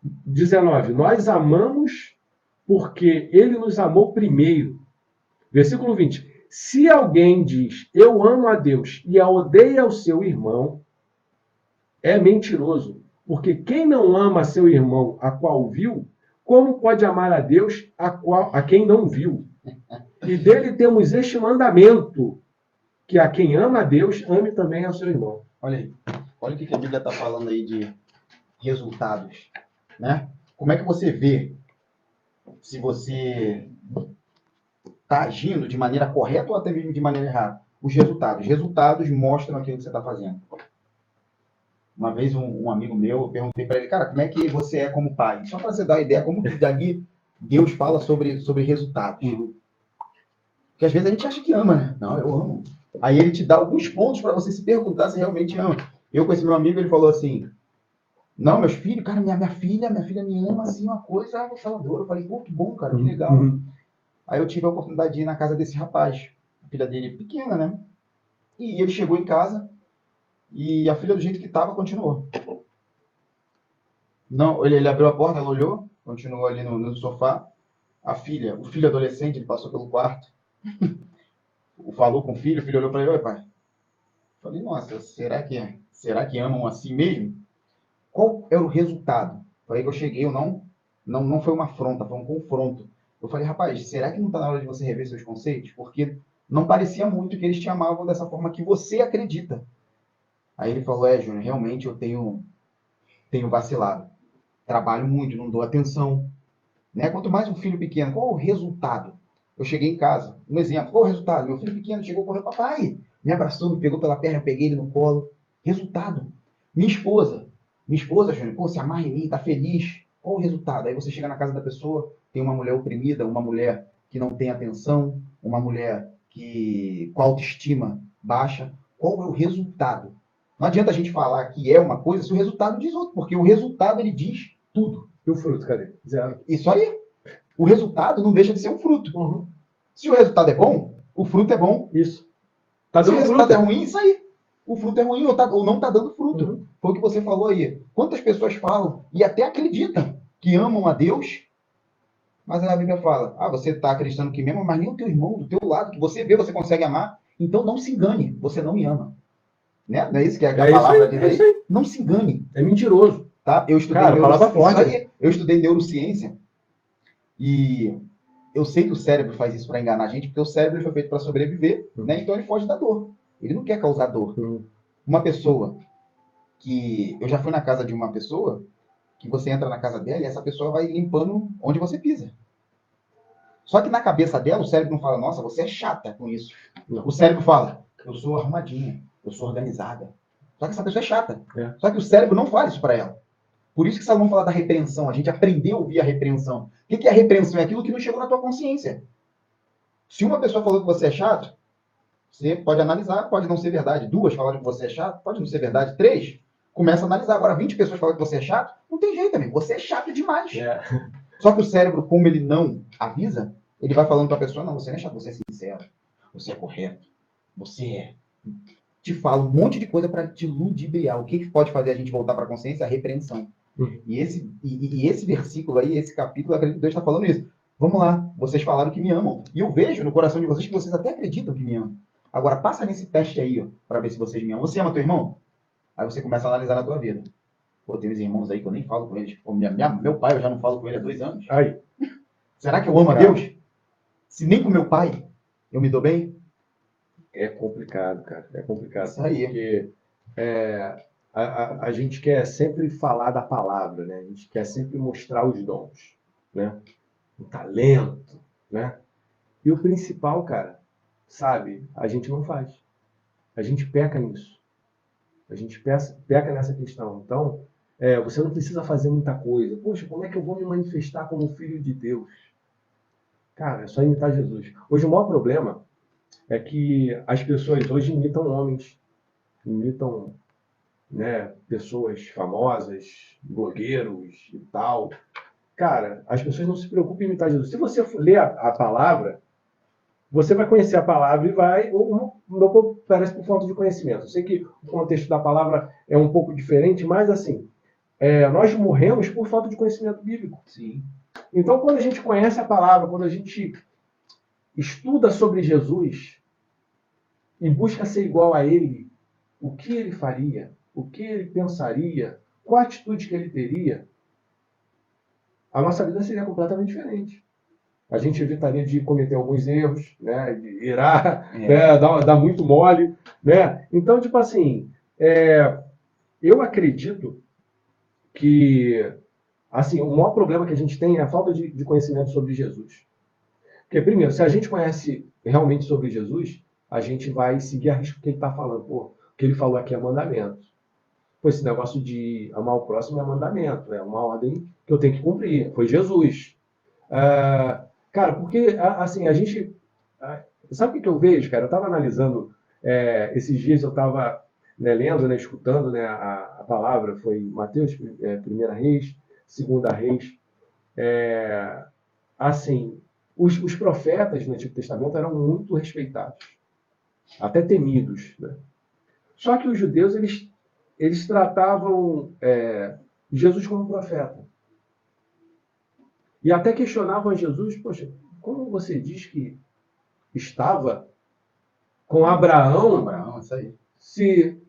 19. Nós amamos porque ele nos amou primeiro. Versículo 20. Se alguém diz, eu amo a Deus e odeia o seu irmão, é mentiroso, porque quem não ama seu irmão a qual viu, como pode amar a Deus a quem não viu? E dele temos este mandamento, que a quem ama a Deus, ame também ao seu irmão. Olha aí. Olha o que a Bíblia está falando aí de resultados. Né? Como é que você vê se você está agindo de maneira correta ou até mesmo de maneira errada? Os resultados. Os resultados mostram aquilo que você está fazendo. Uma vez um amigo meu, eu perguntei para ele, cara, como é que você é como pai? Só para você dar uma ideia, como que dali Deus fala sobre resultados. Porque às vezes a gente acha que ama, né? Não, eu amo. Aí ele te dá alguns pontos para você se perguntar se realmente ama. Eu com esse meu amigo, ele falou assim, Não, meus filhos, cara, minha filha me ama assim, uma coisa avassaladora. Eu falei, pô, que bom, cara, que Uhum. legal. Uhum. Aí eu tive a oportunidade de ir na casa desse rapaz. A filha dele é pequena, né? E ele chegou em casa e a filha do jeito que estava continuou. Não, ele abriu a porta, ela olhou, continuou ali no sofá. O filho adolescente, ele passou pelo quarto, falou com o filho olhou para ele, oi pai. Falei, nossa, será que amam assim mesmo? Qual era o resultado? Foi aí que eu cheguei, não foi uma afronta, foi um confronto. Eu falei, rapaz, será que não está na hora de você rever seus conceitos? Porque não parecia muito que eles te amavam dessa forma que você acredita. Aí ele falou, Júnior, realmente eu tenho vacilado. Trabalho muito, não dou atenção. Né? Quanto mais um filho pequeno, qual o resultado? Eu cheguei em casa, um exemplo, qual o resultado? Meu filho pequeno chegou correndo, papai, me abraçou, me pegou pela perna, eu peguei ele no colo. Resultado. Minha esposa, Júnior, pô, se amarra em mim, tá feliz. Qual o resultado? Aí você chega na casa da pessoa, tem uma mulher oprimida, uma mulher que não tem atenção, uma mulher com a autoestima baixa. Qual é o resultado? Não adianta a gente falar que é uma coisa se o resultado diz outro, porque o resultado ele diz tudo. E o fruto, cadê? Zero. Isso aí. O resultado não deixa de ser um fruto. Uhum. Se o resultado é bom, o fruto é bom. Isso. Tá Se o dando resultado é fruto. ruim, isso aí. O fruto é ruim ou não está dando fruto. Uhum. Foi o que você falou aí. Quantas pessoas falam e até acreditam que amam a Deus, mas a Bíblia fala, você está acreditando que me ama, mas nem o teu irmão do teu lado, que você vê, você consegue amar. Então não se engane, você não me ama. Né? Não é isso que a É isso palavra aí, diz é isso aí. Não se engane. É mentiroso. Tá? Eu estudei Cara, palavra forte. Isso aí, eu estudei neurociência e eu sei que o cérebro faz isso para enganar a gente, porque o cérebro foi feito para sobreviver, né? Então ele foge da dor. Ele não quer causar dor. Uma pessoa que... Eu já fui na casa de uma pessoa que você entra na casa dela e essa pessoa vai limpando onde você pisa. Só que na cabeça dela, o cérebro não fala, nossa, você é chata com isso. Não. O cérebro fala, eu sou arrumadinha, eu sou organizada. Só que essa pessoa é chata. É. Só que o cérebro não fala isso para ela. Por isso que Salomão fala da repreensão. A gente aprendeu a ouvir a repreensão. O que é a repreensão? É aquilo que não chegou na tua consciência. Se uma pessoa falou que você é chato, você pode analisar, pode não ser verdade. 2 falaram que você é chato, pode não ser verdade. 3, começa a analisar. Agora 20 pessoas falam que você é chato, não tem jeito, amigo. Você é chato demais. É. Só que o cérebro, como ele não avisa, ele vai falando para a pessoa, não, você não é chato, você é sincero, você é correto, você é... Te fala um monte de coisa para te ludibriar. O que pode fazer a gente voltar para a consciência? A repreensão. E esse versículo aí, esse capítulo, acredito que Deus está falando isso. Vamos lá, vocês falaram que me amam. E eu vejo no coração de vocês que vocês até acreditam que me amam. Agora, passa nesse teste aí, para ver se vocês me amam. Você ama teu irmão? Aí você começa a analisar na tua vida. Pô, tem uns irmãos aí que eu nem falo com eles. Pô, meu pai, eu já não falo com ele há 2 anos. Aí. Será que eu amo a Deus? Se nem com meu pai eu me dou bem? É complicado, cara. É complicado. Isso aí. Porque a gente quer sempre falar da palavra, né? A gente quer sempre mostrar os dons, né? O talento, né? E o principal, cara, sabe? A gente não faz. A gente peca nisso. A gente peca nessa questão. Então, você não precisa fazer muita coisa. Poxa, como é que eu vou me manifestar como filho de Deus? Cara, é só imitar Jesus. Hoje o maior problema é que as pessoas hoje imitam homens, imitam, né, pessoas famosas, blogueiros e tal. Cara, as pessoas não se preocupam em imitar Jesus. Se você ler a palavra, você vai conhecer a palavra e vai... Não parece por falta de conhecimento. Eu sei que o contexto da palavra é um pouco diferente, mas assim, nós morremos por falta de conhecimento bíblico. Sim. Então, quando a gente conhece a palavra, quando a gente estuda sobre Jesus e busca ser igual a ele, o que ele faria, o que ele pensaria, qual a atitude que ele teria, a nossa vida seria completamente diferente. A gente evitaria de cometer alguns erros, né, de irar, né, dar muito mole, né? Então, tipo assim, eu acredito que assim, o maior problema que a gente tem é a falta de conhecimento sobre Jesus. Porque, primeiro, se a gente conhece realmente sobre Jesus, a gente vai seguir a risco que ele está falando. Pô, o que ele falou aqui é mandamento. Pô, esse negócio de amar o próximo é mandamento, é uma ordem que eu tenho que cumprir. Foi Jesus. Cara, porque, assim, a gente... Sabe o que eu vejo, cara? Eu estava analisando, esses dias eu estava né, lendo, né, escutando, né, a palavra, foi Mateus, 1 Reis, 2 Reis. Assim, os profetas no Antigo Testamento eram muito respeitados, até temidos, né? Só que os judeus, eles tratavam Jesus como profeta. E até questionavam a Jesus, poxa, como você diz que estava com Abraão, Isso aí. se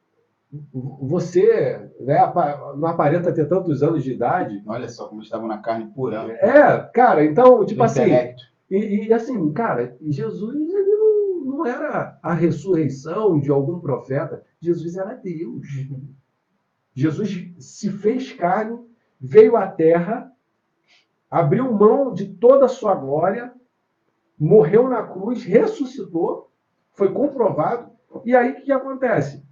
você, né, não aparenta ter tantos anos de idade? Olha só como estavam na carne pura. Cara, então, tipo Do assim, intelecto. e assim, cara, Jesus ele não era a ressurreição de algum profeta, Jesus era Deus. Jesus se fez carne, veio à terra, abriu mão de toda a sua glória, morreu na cruz, ressuscitou, foi comprovado, e aí o que acontece?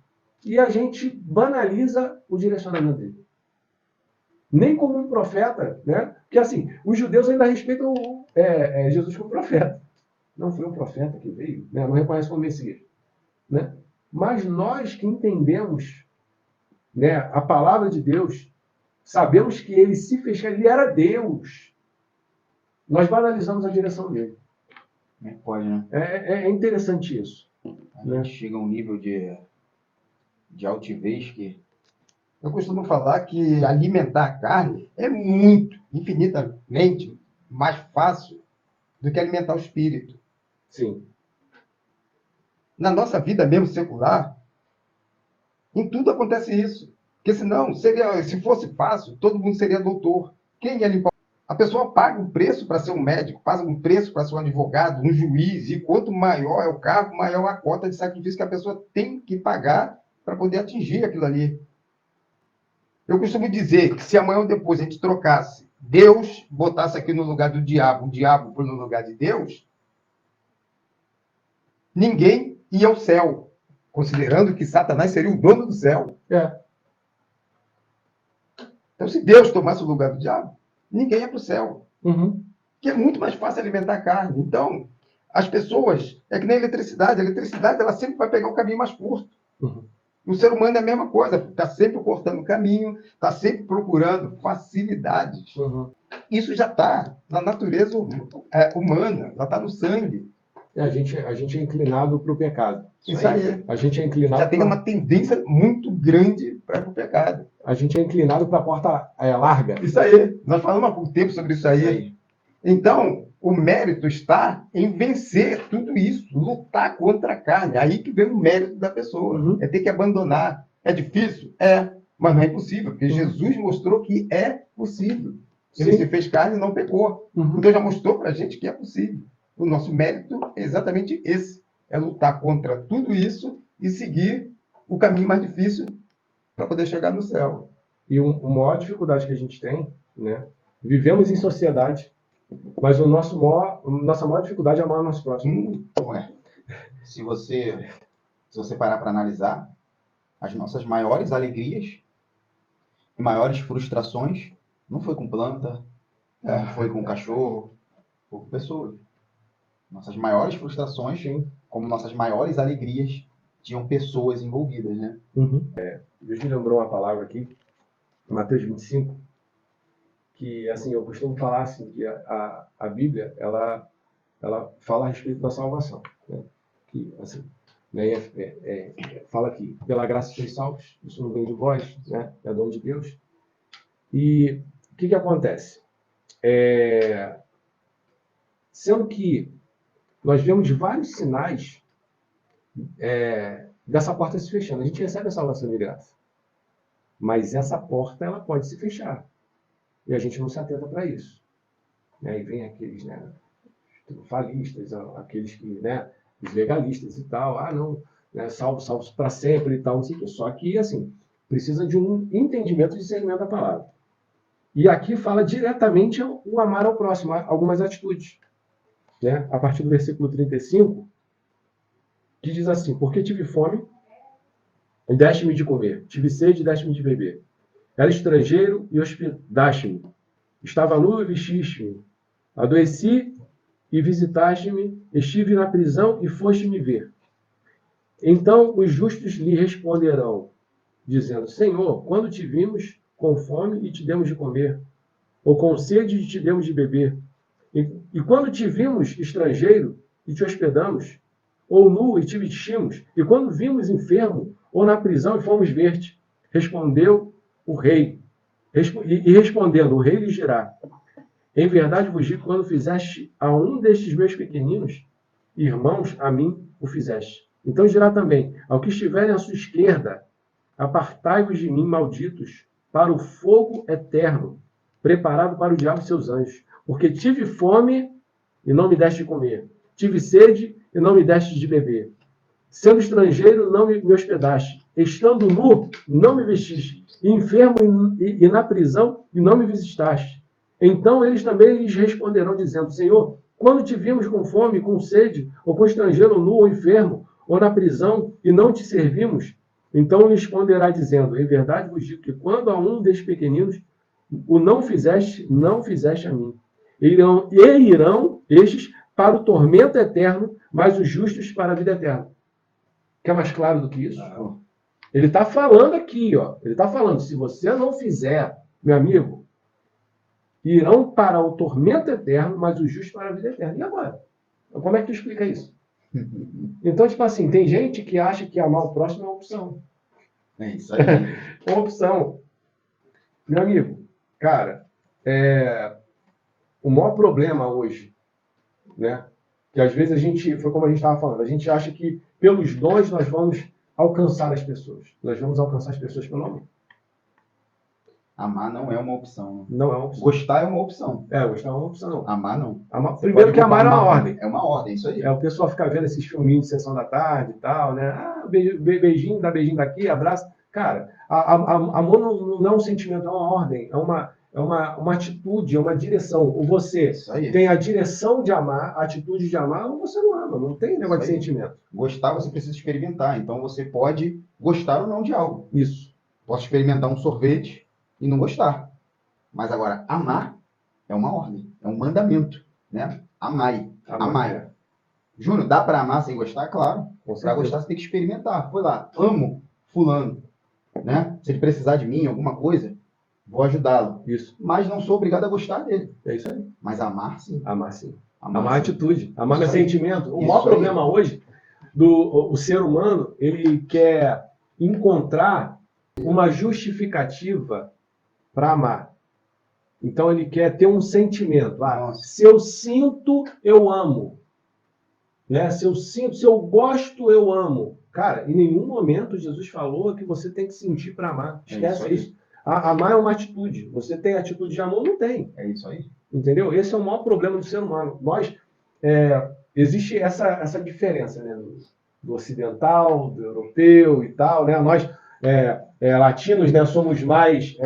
E a gente banaliza o direcionamento dele. Nem como um profeta, né? Porque assim, os judeus ainda respeitam Jesus como profeta. Não foi um profeta que veio, né? Não reconhece como Messias, né? Mas nós que entendemos, né, a palavra de Deus, sabemos que ele se fez, ele era Deus. Nós banalizamos a direção dele. Pode, né? É interessante isso. A gente chega a um nível de altivez que... Eu costumo falar que alimentar a carne é muito, infinitamente mais fácil do que alimentar o espírito. Sim. Na nossa vida mesmo secular, em tudo acontece isso. Porque senão, se fosse fácil, todo mundo seria doutor. Quem ia limpar? A pessoa paga um preço para ser um médico, paga um preço para ser um advogado, um juiz, e quanto maior é o cargo, maior a cota de sacrifício que a pessoa tem que pagar para poder atingir aquilo ali. Eu costumo dizer que se amanhã ou depois a gente trocasse, Deus botasse aqui no lugar do diabo, o diabo por no lugar de Deus, ninguém ia ao céu, considerando que Satanás seria o dono do céu. Então, se Deus tomasse o lugar do diabo, ninguém ia para o céu. Uhum. Que é muito mais fácil alimentar a carne. Então, as pessoas, é que nem a eletricidade ela sempre vai pegar o caminho mais curto. Uhum. O ser humano é a mesma coisa, está sempre cortando o caminho, está sempre procurando facilidades. Uhum. Isso já está na natureza humana, já está no sangue. A gente é inclinado para o pecado. Isso aí. A gente é inclinado Já tem uma tendência muito grande para o pecado. A gente é inclinado para a porta larga. Isso aí. Nós falamos há pouco tempo sobre isso aí. Então, o mérito está em vencer tudo isso, lutar contra a carne. Aí que vem o mérito da pessoa. Uhum. É ter que abandonar. É difícil? Mas não é impossível, porque Jesus mostrou que é possível. Ele se fez carne e não pecou. Uhum. Então já mostrou para a gente que é possível. O nosso mérito é exatamente esse. É lutar contra tudo isso e seguir o caminho mais difícil para poder chegar no céu. E a maior dificuldade que a gente tem, né? Vivemos em sociedade, mas nossa maior dificuldade é amar o nosso próximo. Não é. Se você parar para analisar, as nossas maiores alegrias e maiores frustrações não foi com planta, não foi com cachorro, foi com pessoas. Nossas maiores frustrações, como nossas maiores alegrias, tinham pessoas envolvidas, né? Uhum. Deus me lembrou uma palavra aqui, Mateus 25, que, assim, eu costumo falar assim, que a Bíblia, ela fala a respeito da salvação, né? Que, assim, né, fala que pela graça sois salvos, isso não vem de vós, né? É dom de Deus. E o que acontece? Sendo que nós vemos vários sinais dessa porta se fechando. A gente recebe a salvação de graça. Mas essa porta ela pode se fechar. E a gente não se atenta para isso. E vem aqueles triunfalistas, aqueles que, os legalistas e tal. Não, salvos para sempre e tal, não sei o quê. Só que, assim, precisa de um entendimento e discernimento da palavra. E aqui fala diretamente o amar ao próximo, algumas atitudes. Né? A partir do versículo 35, que diz assim: porque tive fome, e deste-me de comer. Tive sede, e deste-me de beber. Era estrangeiro e hospedaste-me. Estava nu e vestiste-me. Adoeci e visitaste-me. Estive na prisão e foste me ver. Então os justos lhe responderão, dizendo, Senhor, quando te vimos com fome e te demos de comer, ou com sede e te demos de beber? E quando te vimos estrangeiro e te hospedamos, ou nu e te vestimos? E quando vimos enfermo ou na prisão e fomos ver-te? Respondeu o rei. E respondendo, o rei lhe dirá, em verdade vos digo, quando fizeste a um destes meus pequeninos irmãos, a mim o fizeste. Então dirá também, ao que estiverem à sua esquerda, apartai-vos de mim, malditos, para o fogo eterno, preparado para o diabo e seus anjos. Porque tive fome e não me deste de comer. Tive sede e não me deste de beber. Sendo estrangeiro, não me hospedaste. Estando nu, não me vestiste. Enfermo e na prisão, e não me visitaste. Então eles também lhes responderão, dizendo, Senhor, quando te vimos com fome, com sede, ou com estrangeiro, nu, ou enfermo, ou na prisão, e não te servimos? Então lhe responderá, dizendo, em verdade vos digo que quando a um destes pequeninos o não fizeste a mim. E irão estes para o tormento eterno, mas os justos para a vida eterna. Quer mais claro do que isso? Não. Ele está falando aqui, ó. Ele está falando, se você não fizer, meu amigo, irão para o tormento eterno, mas os justos para a vida eterna. E agora? Como é que tu explica isso? Então, tipo assim, tem gente que acha que amar o próximo é uma opção. É isso aí. É uma opção. Meu amigo, cara, o maior problema hoje, né? Que às vezes a gente, foi como a gente estava falando, a gente acha que pelos dons nós vamos alcançar as pessoas. Nós vamos alcançar as pessoas pelo amor. Amar não é uma opção. Não é uma opção. Gostar é uma opção. Gostar é uma opção. Amar não. Primeiro que amar é uma ordem. É uma ordem, isso aí. O pessoal fica vendo esses filminhos de sessão da tarde e tal, né? Beijinho, dá beijinho daqui, abraço. Cara, amor não é um sentimento, é uma ordem, é uma atitude, é uma direção. Ou você tem a direção de amar, a atitude de amar, ou você não ama. Não tem negócio de sentimento. Gostar, você precisa experimentar. Então, você pode gostar ou não de algo. Isso. Posso experimentar um sorvete e não gostar. Mas agora, amar é uma ordem, é um mandamento, né? Amai. Júnior, dá para amar sem gostar? Claro. Para gostar, você tem que experimentar. Foi lá, amo fulano, né? Se ele precisar de mim, alguma coisa, vou ajudá-lo. Isso. Mas não sou obrigado a gostar dele. É isso aí. Mas amar, sim. Amar, sim. Amar é atitude. Amar é Isso sentimento. O Isso maior aí. problema hoje do ser humano, ele quer encontrar uma justificativa para amar. Então ele quer ter um sentimento. Se eu sinto, eu amo. Né? Se eu gosto, eu amo. Cara, em nenhum momento Jesus falou que você tem que sentir para amar. Esquece isso. Amar é uma atitude. Você tem atitude de amor? Não tem. É isso aí. Entendeu? Esse é o maior problema do ser humano. Existe essa diferença, né? Do ocidental, do europeu e tal. Né? Nós, latinos, né? Somos mais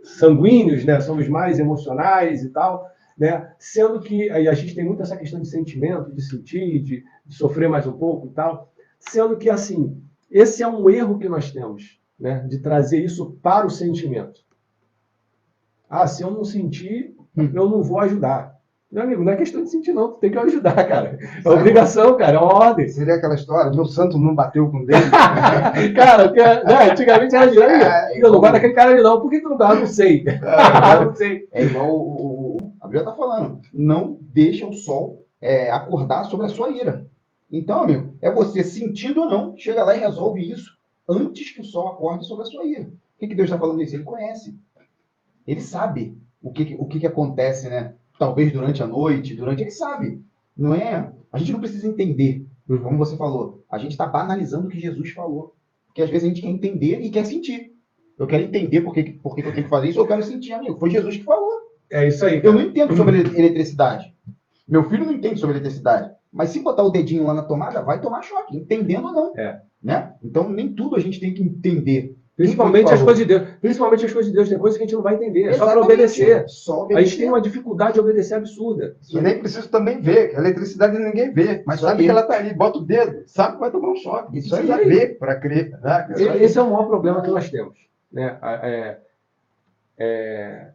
sanguíneos, né? Somos mais emocionais e tal. Né? Sendo que a gente tem muito essa questão de sentimento, de sentir, de sofrer mais um pouco e tal. Sendo que, assim, esse é um erro que nós temos, né? De trazer isso para o sentimento. Se eu não sentir, eu não vou ajudar. Meu amigo, não é questão de sentir, não. Tu tem que ajudar, cara. É obrigação, cara. É uma ordem. Seria aquela história, meu santo não bateu com o dedo. Cara, antigamente era direto. Eu não gosto daquele cara ali, não. Por que tu não gosta? Não sei. Não sei. É igual o Gabriel está falando. Não deixa o sol acordar sobre a sua ira. Então, amigo, é você sentindo ou não, chega lá e resolve isso antes que o sol acorde sobre a sua ira. O que Deus está falando isso? Ele conhece. Ele sabe o que acontece, né? Talvez durante a noite, ele sabe. Não é? A gente não precisa entender, como você falou. A gente está banalizando o que Jesus falou. Porque às vezes a gente quer entender e quer sentir. Eu quero entender por que eu tenho que fazer isso, eu quero sentir, amigo. Foi Jesus que falou. É isso aí. Eu não entendo sobre eletricidade. Meu filho não entende sobre eletricidade. Mas se botar o dedinho lá na tomada, vai tomar choque, entendendo ou não. Né? Então, nem tudo a gente tem que entender. Principalmente as coisas de Deus. Principalmente as coisas de Deus. Tem coisas que a gente não vai entender. É só para obedecer. A gente tem uma dificuldade de obedecer absurda. E nem preciso também ver. A eletricidade ninguém vê. Mas sabe que ela está ali. Bota o dedo. Sabe que vai tomar um choque. Isso precisa ver para crer. Esse é o maior problema que nós temos. Né?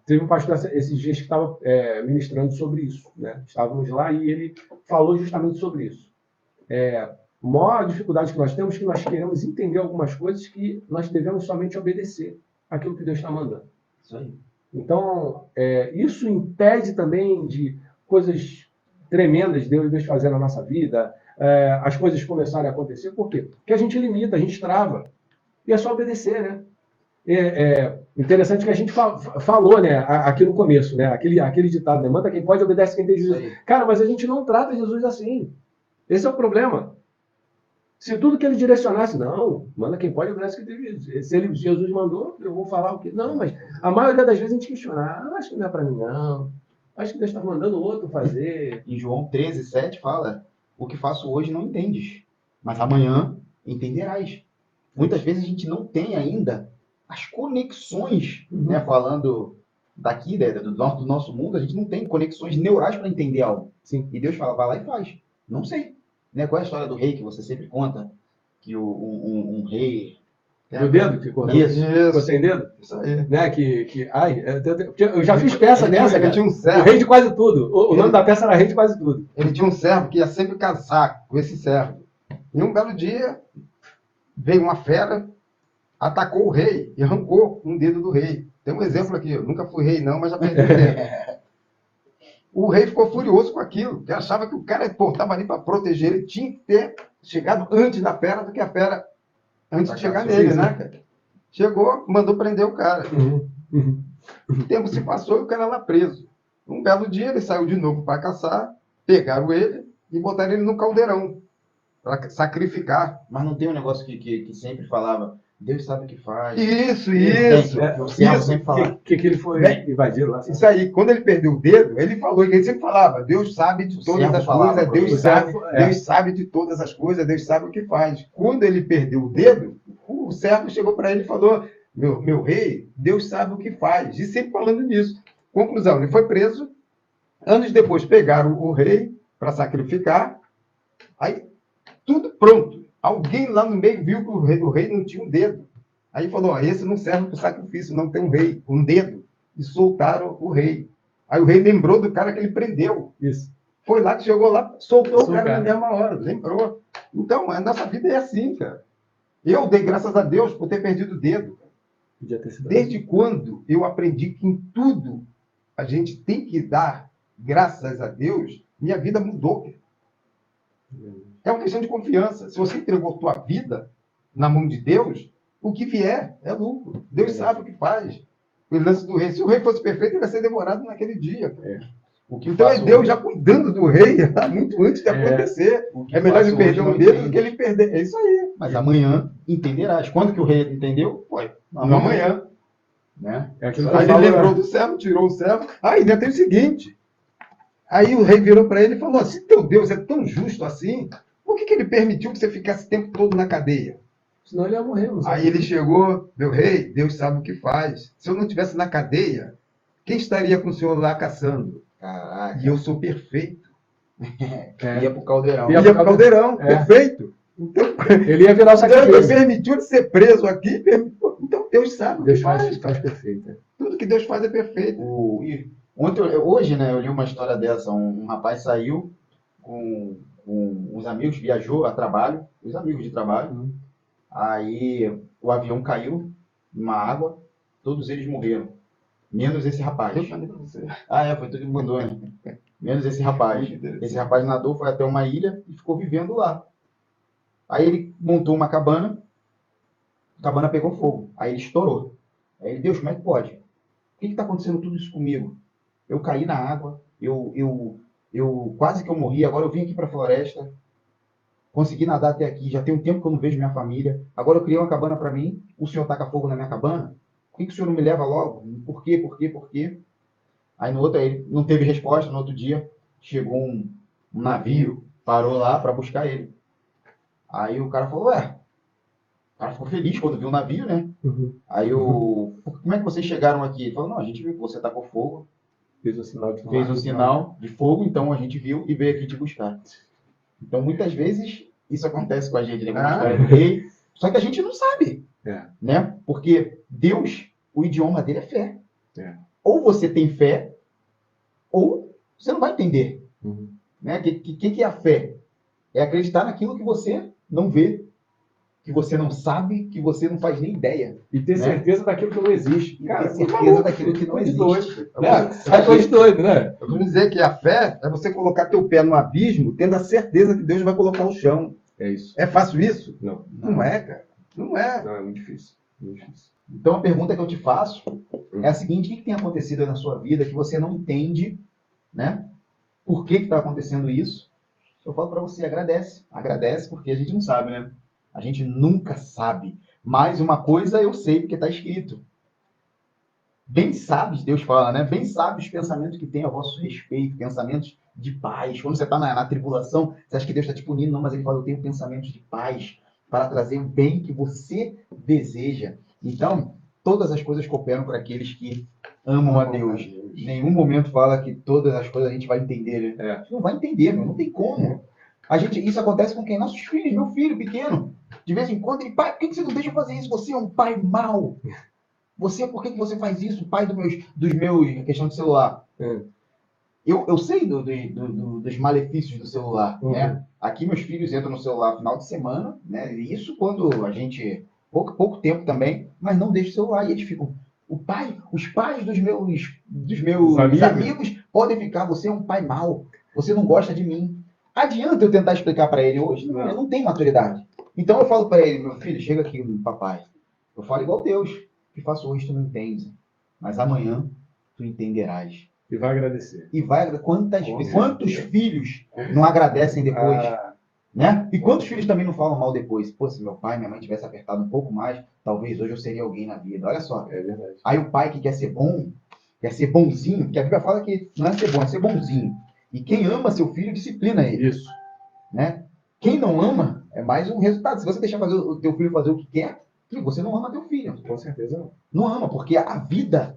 Teve um pastor esses dias que estava ministrando sobre isso. Né? Estávamos lá e ele falou justamente sobre isso. A maior dificuldade que nós temos é que nós queremos entender algumas coisas que nós devemos somente obedecer aquilo que Deus está mandando. Isso aí. Então, isso impede também de coisas tremendas de Deus fazer na nossa vida, as coisas começarem a acontecer. Por quê? Porque a gente limita, a gente trava. E é só obedecer, né? Interessante que a gente falou, né, aqui no começo, né, aquele ditado, né, manda quem pode, obedece quem tem juízo. Cara, mas a gente não trata Jesus assim. Esse é o problema. Se tudo que ele direcionasse, não, manda quem pode, obedece quem tem juízo. Se Jesus mandou, eu vou falar o quê? Não, mas a maioria das vezes a gente questiona, acho que não é para mim, não. Acho que Deus está mandando o outro fazer. Em João 13:7 fala, o que faço hoje não entendes, mas amanhã entenderás. Muitas vezes a gente não tem ainda as conexões, né, falando daqui, né, do nosso mundo, a gente não tem conexões neurais para entender algo. Sim. E Deus fala, vai lá e faz. Não sei. Né? Qual é a história do rei que você sempre conta? Que um rei... Do dedo que cortou? Isso. Ficou sem dedo? Isso aí. Né? Eu já fiz peça dessa, Ele cara. tinha um O servo. rei de quase tudo. O nome da peça era Rei de Quase Tudo. Ele tinha um servo que ia sempre caçar com esse servo. E um belo dia, veio uma fera, atacou o rei e arrancou um dedo do rei. Tem um exemplo aqui, eu nunca fui rei não, mas já perdi o dedo. O rei ficou furioso com aquilo, porque achava que o cara estava ali para proteger, ele tinha que ter chegado antes da fera do que a fera antes de chegar nele, né, cara? Chegou, mandou prender o cara. O tempo se passou e o cara lá preso. Um belo dia ele saiu de novo para caçar, pegaram ele e botaram ele no caldeirão para sacrificar. Mas não tem um negócio que sempre falava, Deus sabe o que faz. Isso. O servo sempre falava. Que ele foi invadido lá. Isso aí, quando ele perdeu o dedo, ele falou, ele sempre falava, Deus sabe de todas as coisas, Deus sabe de todas as coisas, Deus sabe o que faz. Quando ele perdeu o dedo, o servo chegou para ele e falou, meu rei, Deus sabe o que faz. E sempre falando nisso. Conclusão, ele foi preso, anos depois pegaram o rei para sacrificar, aí tudo pronto. Alguém lá no meio viu que o rei não tinha um dedo. Aí falou, esse não serve para o sacrifício, não tem um dedo. E soltaram o rei. Aí o rei lembrou do cara que ele prendeu. Isso. Foi lá que chegou lá, soltou o cara na mesma hora, lembrou. Então, a nossa vida é assim, cara. Eu dei graças a Deus por ter perdido o dedo. Podia ter sido Desde quando eu aprendi que em tudo a gente tem que dar graças a Deus, minha vida mudou, cara. É uma questão de confiança. Se você entregou tua vida na mão de Deus, o que vier é lucro. Deus sabe o que faz. O lance do rei. Se o rei fosse perfeito, ele ia ser devorado naquele dia. Então é Deus já cuidando do rei muito antes de acontecer. É melhor ele perder um dedo do que ele perder. É isso aí. Mas amanhã entenderás. Quando que o rei entendeu? Foi. Amanhã. Né? É aquilo que Aí eu ele falo, lembrou do servo, tirou o servo. Ainda tem o seguinte. Aí o rei virou para ele e falou, se teu Deus é tão justo assim, por que ele permitiu que você ficasse o tempo todo na cadeia? Senão ele ia morrer. Não sabe? Aí ele chegou, meu rei, Deus sabe o que faz. Se eu não estivesse na cadeia, quem estaria com o senhor lá caçando? Caraca. E eu sou perfeito. Ia pro caldeirão. Ia pro caldeirão, perfeito. Então, Ele ia virar o Deus sacrifício. permitiu ele ser preso aqui. Então Deus sabe o que Deus faz. faz perfeito. Tudo que Deus faz é perfeito. Hoje, né, eu li uma história dessa. Um rapaz saiu com uns amigos, viajou a trabalho, os amigos de trabalho. Aí o avião caiu numa água, todos eles morreram. Menos esse rapaz. Eu falei pra você. Foi tudo que mandou, né? Menos esse rapaz. Esse rapaz nadou, foi até uma ilha e ficou vivendo lá. Aí ele montou uma cabana, a cabana pegou fogo. Aí ele estourou. Aí ele, Deus, como é que pode? Por que está acontecendo tudo isso comigo? Eu caí na água, eu quase que eu morri, agora eu vim aqui para a floresta, consegui nadar até aqui, já tem um tempo que eu não vejo minha família, agora eu criei uma cabana para mim, o senhor taca fogo na minha cabana? Por que o senhor não me leva logo? Por quê? Aí no outro, ele não teve resposta, no outro dia, chegou um navio, parou lá para buscar ele. Aí o cara falou, o cara ficou feliz quando viu o navio, né? Aí como é que vocês chegaram aqui? Ele falou, não, a gente viu que você tacou fogo, Fez o sinal de fogo, então a gente viu e veio aqui te buscar. Então, muitas vezes, isso acontece com a gente, né? Com a história do rei. Só que a gente não sabe, né? Porque Deus, o idioma dele é fé. Ou você tem fé, ou você não vai entender. Né? O que é a fé? É acreditar naquilo que você não vê, que você não sabe, que você não faz nem ideia. E ter né? certeza daquilo que não existe. E Cara, ter certeza daquilo que não coisa de existe. doido. É coisa de doido, né? Eu costumo dizer que a fé é você colocar teu pé no abismo, tendo a certeza que Deus vai colocar o chão. É isso. É fácil isso? Não, Não é, cara. Não é. não, é muito difícil. Muito difícil. Então a pergunta que eu te faço é a seguinte: o que tem acontecido na sua vida que você não entende, né? Por que está acontecendo isso? Eu falo para você, agradece. Agradece porque a gente não sabe, né? A gente nunca sabe. Mas uma coisa eu sei porque está escrito. Bem sabes, Deus fala, né? Bem sabes os pensamentos que tem a vosso respeito, pensamentos de paz. Quando você está na tribulação, você acha que Deus está te punindo? Não, mas ele fala, eu tenho pensamentos de paz para trazer o bem que você deseja. Então, todas as coisas cooperam para aqueles que amam a Deus. Em nenhum momento fala que todas as coisas a gente vai entender, né? A gente não vai entender, meu, não tem como. Isso acontece com quem? Nossos filhos, meu filho pequeno. De vez em quando ele, pai, por que você não deixa eu fazer isso? Você é um pai mau. Por que você faz isso? Pai dos meus, questão de celular. Eu sei dos malefícios do celular, né? Aqui meus filhos entram no celular no final de semana, né? E isso quando a gente, pouco tempo também, mas não deixa o celular. E eles ficam, os pais dos meus amigos podem ficar, você é um pai mau, você não gosta de mim. Adianta eu tentar explicar para ele hoje? Não, eu não tenho maturidade. Então eu falo para ele, meu filho, chega aqui, papai. Eu falo igual Deus. O que faço hoje tu não entende, mas amanhã tu entenderás. E vai agradecer. Quantos filhos não agradecem depois? Né? E quantos filhos também não falam mal depois? Pô, se meu pai e minha mãe tivessem apertado um pouco mais, talvez hoje eu seria alguém na vida. Olha só. É verdade. Aí o pai que quer ser bom, quer ser bonzinho, porque a Bíblia fala que não é ser bom, é ser bonzinho. E quem ama seu filho, disciplina ele. Isso. Né? Quem não ama, é mais um resultado. Se você deixar o teu filho fazer o que quer, você não ama teu filho. Com certeza não. Não ama, porque a vida,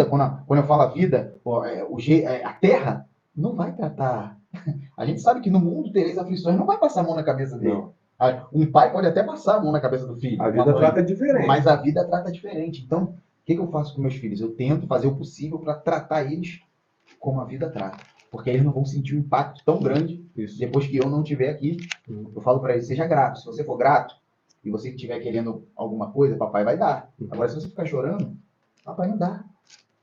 quando eu falo a vida, a terra, não vai tratar. A gente sabe que no mundo tereis aflições, não vai passar a mão na cabeça dele. Não. Um pai pode até passar a mão na cabeça do filho. A vida trata diferente. Mas a vida trata diferente. Então, o que eu faço com meus filhos? Eu tento fazer o possível para tratar eles como a vida trata. Porque eles não vão sentir um impacto tão grande depois que eu não estiver aqui. Eu falo para eles, seja grato. Se você for grato, e você estiver querendo alguma coisa, papai vai dar. Agora, se você ficar chorando, papai não dá.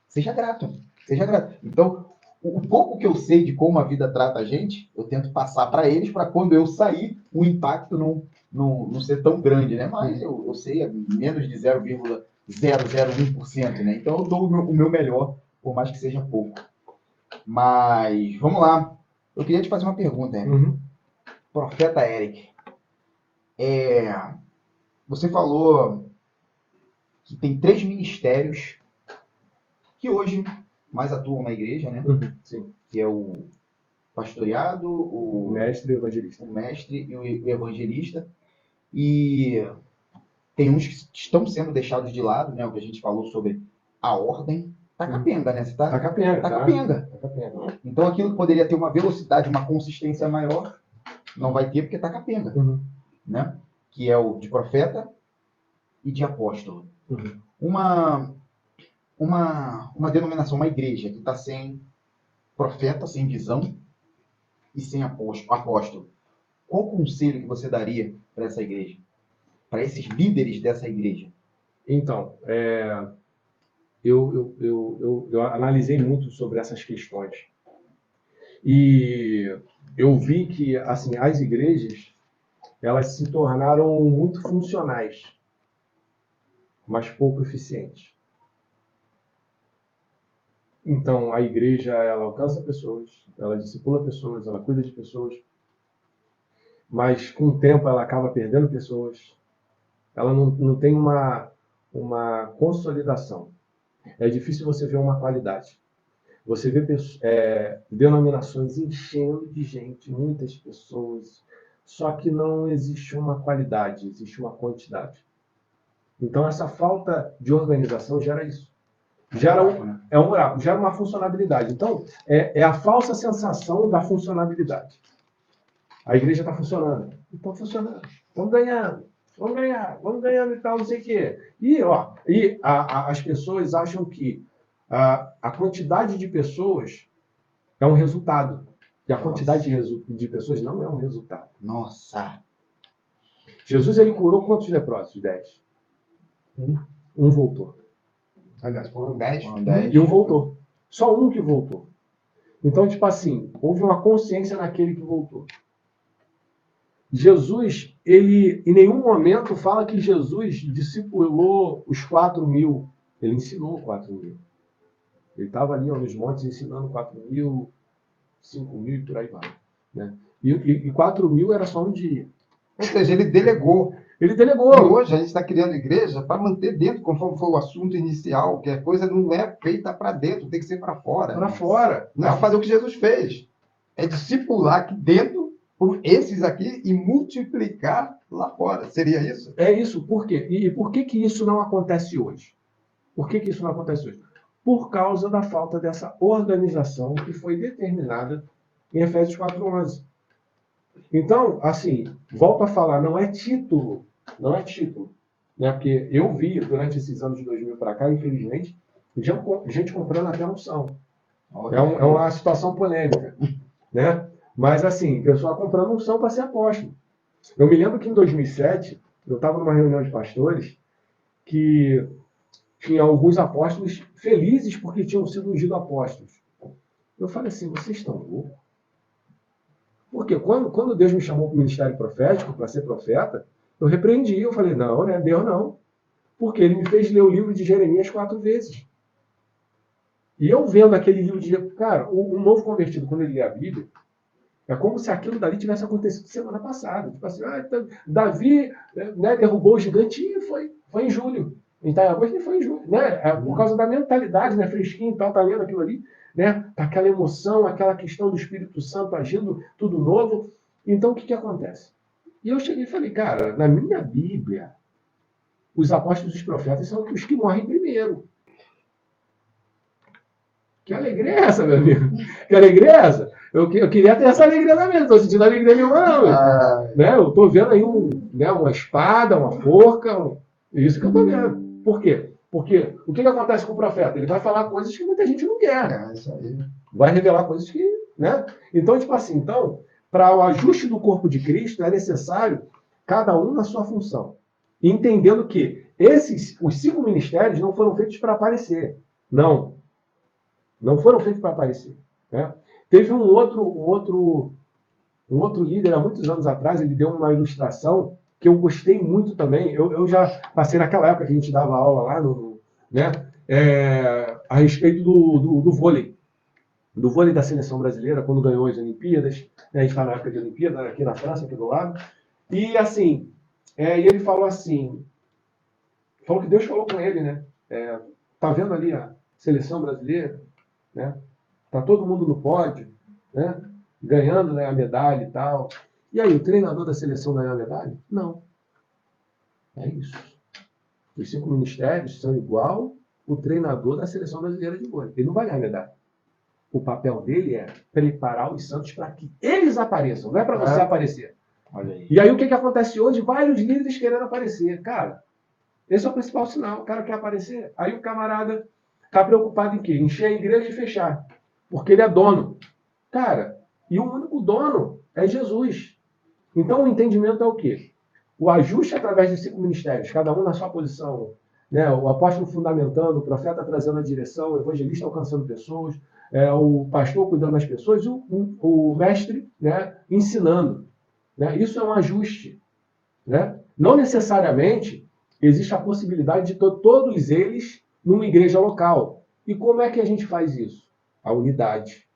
Seja grato. Seja grato. Então, o pouco que eu sei de como a vida trata a gente, eu tento passar para eles, para quando eu sair, o impacto não ser tão grande, né? Mas eu sei, é menos de 0,001%, né? Então, eu dou o meu melhor, por mais que seja pouco. Mas, vamos lá. Eu queria te fazer uma pergunta, Profeta Eric. Você falou que tem 3 ministérios que hoje mais atuam na igreja, né? Sim. Que é o pastoreado, o mestre e o evangelista. O mestre e o evangelista. E tem uns que estão sendo deixados de lado, né? O que a gente falou sobre a ordem. Tá capenga, né? Tá capenga. Tá capenga. Então aquilo que poderia ter uma velocidade, uma consistência maior, não vai ter porque tá capenga. Né? Que é o de profeta e de apóstolo. Uma denominação, uma igreja que está sem profeta, sem visão e sem apóstolo. Qual conselho que você daria para essa igreja? Para esses líderes dessa igreja? Então, eu analisei muito sobre essas questões. E eu vi que assim, as igrejas elas se tornaram muito funcionais, mas pouco eficientes. Então, a igreja, ela alcança pessoas, ela discipula pessoas, ela cuida de pessoas, mas com o tempo ela acaba perdendo pessoas, ela não tem uma consolidação. É difícil você ver uma qualidade. Você vê denominações enchendo de gente, muitas pessoas, só que não existe uma qualidade, existe uma quantidade. Então, essa falta de organização gera isso. Gera um buraco, gera uma funcionabilidade. Então, é a falsa sensação da funcionabilidade. A igreja está funcionando. Está funcionando. Vamos ganhando e tal, não sei o quê. E as pessoas acham que a quantidade de pessoas é um resultado. E a quantidade de pessoas não é um resultado. Nossa. Jesus, ele curou quantos leprosos? 10. Um voltou. Aliás, foram 10. Foram 10. E um voltou. Só um que voltou. Então, tipo assim, houve uma consciência naquele que voltou. Jesus, ele em nenhum momento fala que Jesus discipulou os 4.000. Ele ensinou 4.000. Ele estava ali nos montes ensinando 4.000, 5.000 e por aí vai. Né? E 4.000 era só um dia. Ou seja, ele delegou. Ele E delegou. hoje a gente está criando igreja para manter dentro, conforme foi o assunto inicial, que a coisa não é feita para dentro, tem que ser para fora. Para fora. Não é fazer o que Jesus fez. É discipular aqui dentro por esses aqui e multiplicar lá fora. Seria isso? É isso. Por quê? E por que que isso não acontece hoje? Por que que isso não acontece hoje? Por causa da falta dessa organização que foi determinada em Efésios 4:11. Então, assim, volto a falar, não é título. Não é título. Né? Porque eu vi, durante esses anos de 2000 para cá, infelizmente, gente comprando até unção. É uma situação polêmica. Né? Mas, assim, pessoal comprando unção para ser apóstolo. Eu me lembro que em 2007, eu estava numa reunião de pastores que tinha alguns apóstolos felizes porque tinham sido ungidos apóstolos. Eu falei assim, vocês estão loucos? Porque quando Deus me chamou para o ministério profético, para ser profeta, eu repreendi. Eu falei, não, né? Deus não. Porque ele me fez ler o livro de Jeremias 4 vezes. E eu vendo aquele livro de... Cara, um novo convertido, quando ele lê a Bíblia, é como se aquilo dali tivesse acontecido semana passada. Tipo assim, Davi, né, derrubou o gigante e foi em julho. Em agosto e foi em julho. Né? Por causa da mentalidade, né? Fresquinho e tal, tá lendo aquilo ali. Né? Aquela emoção, aquela questão do Espírito Santo agindo, tudo novo. Então, o que acontece? E eu cheguei e falei, cara, na minha Bíblia, os apóstolos e os profetas são os que morrem primeiro. Que alegria é essa, meu amigo? Que alegria é essa? Eu queria ter essa alegria na mesa, não estou sentindo alegria nenhuma, não. Né? Eu estou vendo aí uma espada, uma forca, isso que eu estou vendo. Por quê? Porque o que acontece com o profeta? Ele vai falar coisas que muita gente não quer. Isso aí. Vai revelar coisas que... Né? Então, tipo assim, para o ajuste do corpo de Cristo, é necessário cada um na sua função. Entendendo que os 5 ministérios não foram feitos para aparecer. Não. Não foram feitos para aparecer. Né? Teve um outro líder, há muitos anos atrás, ele deu uma ilustração que eu gostei muito também. Eu já passei naquela época que a gente dava aula lá, né? A respeito do vôlei. Do vôlei da seleção brasileira, quando ganhou as Olimpíadas. Né? A gente está na época de Olimpíada, aqui na França, aqui do lado. E assim, ele falou assim, falou que Deus falou com ele, né? Tá vendo ali a seleção brasileira? Né? Tá todo mundo no pódio, né? Ganhando, né, a medalha e tal. E aí, o treinador da seleção ganhou a medalha? Não. É isso. Os 5 ministérios são igual o treinador da seleção brasileira de vôlei. Ele não vai ganhar a medalha. O papel dele é preparar os santos para que eles apareçam, não é para você aparecer. Olha aí. E aí, o que acontece hoje? Vários líderes querendo aparecer. Cara, esse é o principal sinal. O cara quer aparecer. Aí o camarada está preocupado em quê? Encher a igreja e fechar. Porque ele é dono. Cara, e o único dono é Jesus. Então o entendimento é o quê? O ajuste através de 5 ministérios, cada um na sua posição. Né? O apóstolo fundamentando, o profeta trazendo a direção, o evangelista alcançando pessoas, o pastor cuidando das pessoas, o mestre, né, ensinando. Né? Isso é um ajuste. Né? Não necessariamente existe a possibilidade de todos eles numa igreja local. E como é que a gente faz isso? A unidade.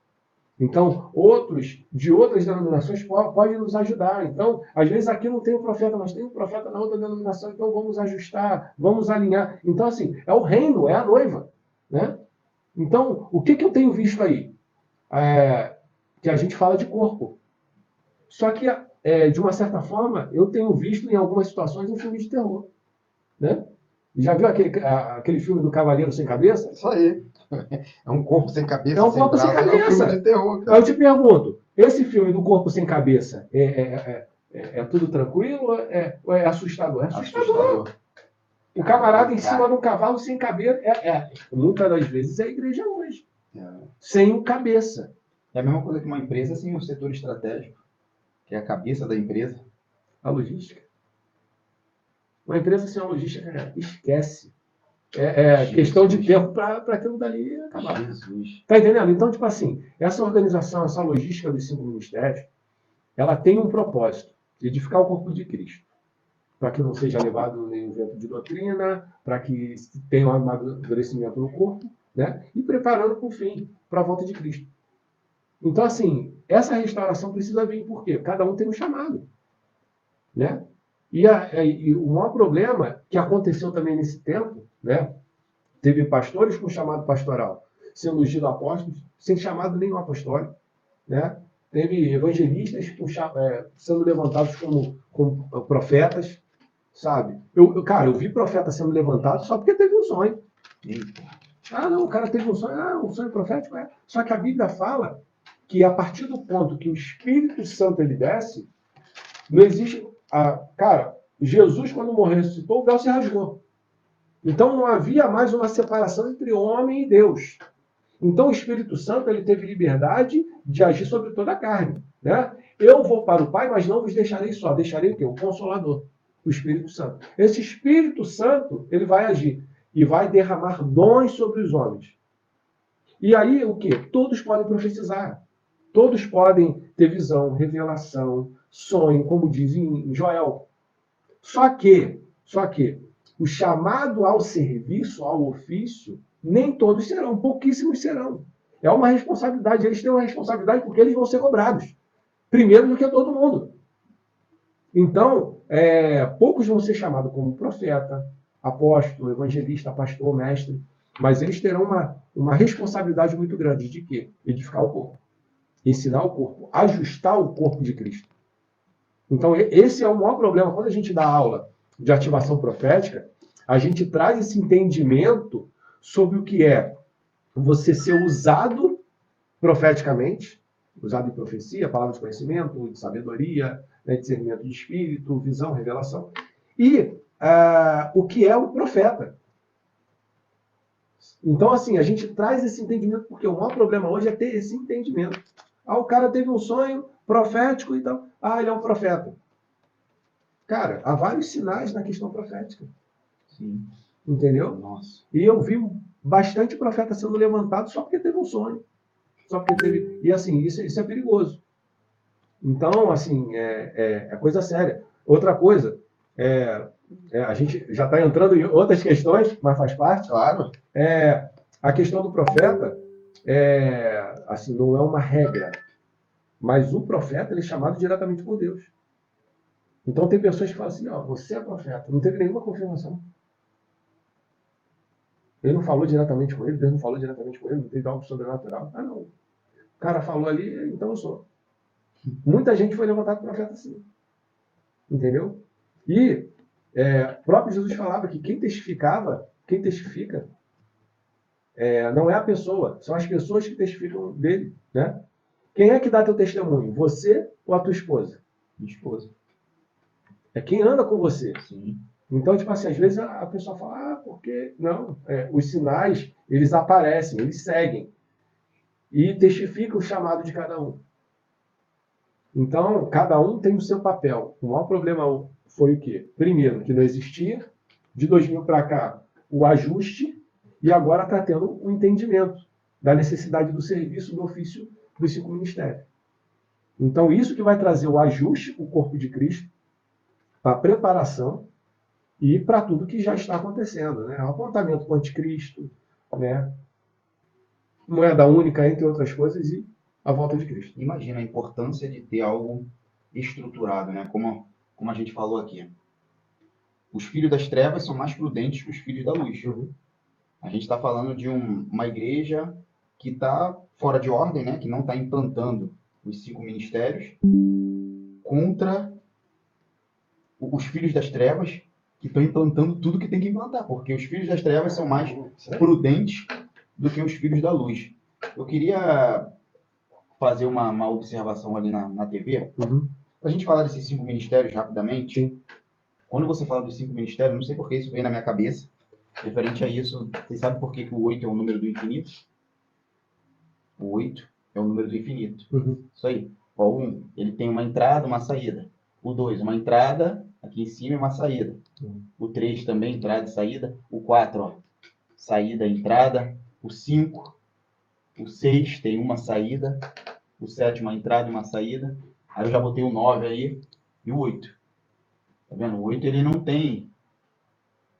Então, outros de outras denominações podem nos ajudar. Então, às vezes aqui não tem um profeta, mas tem um profeta na outra denominação, então vamos ajustar, vamos alinhar. Então, assim, é o reino, é a noiva. Né? Então, o que eu tenho visto aí? Que a gente fala de corpo. Só que, de uma certa forma, eu tenho visto em algumas situações um filme de terror. Né? Já viu aquele filme do Cavaleiro Sem Cabeça? Isso aí. É um corpo sem cabeça. É um corpo sem cabeça. É um filme de terror, cara. Aí eu te pergunto, esse filme do Corpo Sem Cabeça é tudo tranquilo ou é assustador? É assustador. O camarada em cima de um cavalo sem cabeça. Muitas das vezes é a igreja hoje. Sem um cabeça. É a mesma coisa que uma empresa sem um setor estratégico, que é a cabeça da empresa. A logística. Uma empresa sem uma logística, cara, esquece. É Jesus. questão de tempo para aquilo dali acabar. Jesus. Tá entendendo? Então, tipo assim, essa organização, essa logística dos 5 ministérios, ela tem um propósito: edificar o corpo de Cristo. Para que não seja levado nenhum vento de doutrina, para que tenha um amadurecimento no corpo, né? E preparando para o fim, para a volta de Cristo. Então, assim, essa restauração precisa vir, por quê? Cada um tem um chamado, né? E o maior problema que aconteceu também nesse tempo, né? Teve pastores com chamado pastoral sendo ungidos apóstolos, sem chamado nenhum apostólico, né? Teve evangelistas sendo levantados como profetas, sabe? Cara, eu vi profeta sendo levantado só porque teve um sonho. Eita. Ah, não, o cara teve um sonho. Um sonho profético, é. Só que a Bíblia fala que a partir do ponto que o Espírito Santo ele desce, não existe... Cara, Jesus, quando morreu e ressuscitou, o véu se rasgou. Então não havia mais uma separação entre homem e Deus. Então o Espírito Santo ele teve liberdade de agir sobre toda a carne, né? Eu vou para o Pai, mas não vos deixarei só. Deixarei o quê? O Consolador, o Espírito Santo. Esse Espírito Santo ele vai agir e vai derramar dons sobre os homens. E aí o quê? Todos podem profetizar. Todos podem ter visão, revelação, sonho, como diz em Joel. Só que o chamado ao serviço, ao ofício, nem todos serão, pouquíssimos serão. É uma responsabilidade, eles têm uma responsabilidade porque eles vão ser cobrados. Primeiro do que todo mundo. Então, poucos vão ser chamados como profeta, apóstolo, evangelista, pastor, mestre, mas eles terão uma responsabilidade muito grande de quê? Edificar o corpo, ensinar o corpo, ajustar o corpo de Cristo. Então, esse é o maior problema. Quando a gente dá aula de ativação profética, a gente traz esse entendimento sobre o que é você ser usado profeticamente, usado em profecia, palavra de conhecimento, de sabedoria, né, discernimento de espírito, visão, revelação, e o que é o profeta. Então, assim, a gente traz esse entendimento, porque o maior problema hoje é ter esse entendimento. O cara teve um sonho profético e tal. Ele é um profeta. Cara, há vários sinais na questão profética. Sim. Entendeu? Nossa. E eu vi bastante profeta sendo levantado só porque teve um sonho. Só porque teve... E assim, isso é perigoso. Então, assim, é coisa séria. Outra coisa, a gente já está entrando em outras questões, mas faz parte. Claro. A questão do profeta, assim, não é uma regra. Mas o profeta ele é chamado diretamente por Deus. Então tem pessoas que falam assim, você é profeta. Não teve nenhuma confirmação. Ele não falou diretamente com ele, Deus não falou diretamente com ele, não teve algo sobrenatural. Não. O cara falou ali, então eu sou. Muita gente foi levantada profeta assim. Entendeu? E próprio Jesus falava que quem testifica, não é a pessoa, são as pessoas que testificam dele, né? Quem é que dá teu testemunho? Você ou a tua esposa? Minha esposa. É quem anda com você. Sim. Então, tipo assim, às vezes a pessoa fala, porque... Não, os sinais, eles aparecem, eles seguem. E testificam o chamado de cada um. Então, cada um tem o seu papel. O maior problema foi o quê? Primeiro, que não existia. De 2000 para cá, o ajuste. E agora está tendo o entendimento da necessidade do serviço, do ofício dos 5 ministérios. Então, isso que vai trazer o ajuste, o corpo de Cristo, para a preparação e para tudo que já está acontecendo, né? O apontamento para o anticristo, né? Moeda única, entre outras coisas, e a volta de Cristo. Imagina a importância de ter algo estruturado, né? Como a gente falou aqui. Os filhos das trevas são mais prudentes que os filhos da luz. Uhum. A gente está falando de uma igreja que está fora de ordem, né? Que não está implantando os 5 ministérios contra os filhos das trevas que estão implantando tudo que tem que implantar, porque os filhos das trevas são mais prudentes do que os filhos da luz. Eu queria fazer uma observação ali na TV. Uhum. Para a gente falar desses 5 ministérios rapidamente. Sim. Quando você fala dos 5 ministérios, não sei por que isso veio na minha cabeça. Referente a isso, vocês sabem por que o 8 é o número do infinito? O 8 é o número do infinito. Uhum. Isso aí. Ó, o 1, ele tem uma entrada, uma saída. O 2, uma entrada, aqui em cima e uma saída. O 3 também, entrada e saída. O 4, ó, saída e entrada. O 5, o 6 tem uma saída. O 7, uma entrada e uma saída. Aí eu já botei o 9 aí. E o 8. Tá vendo? O 8 ele não tem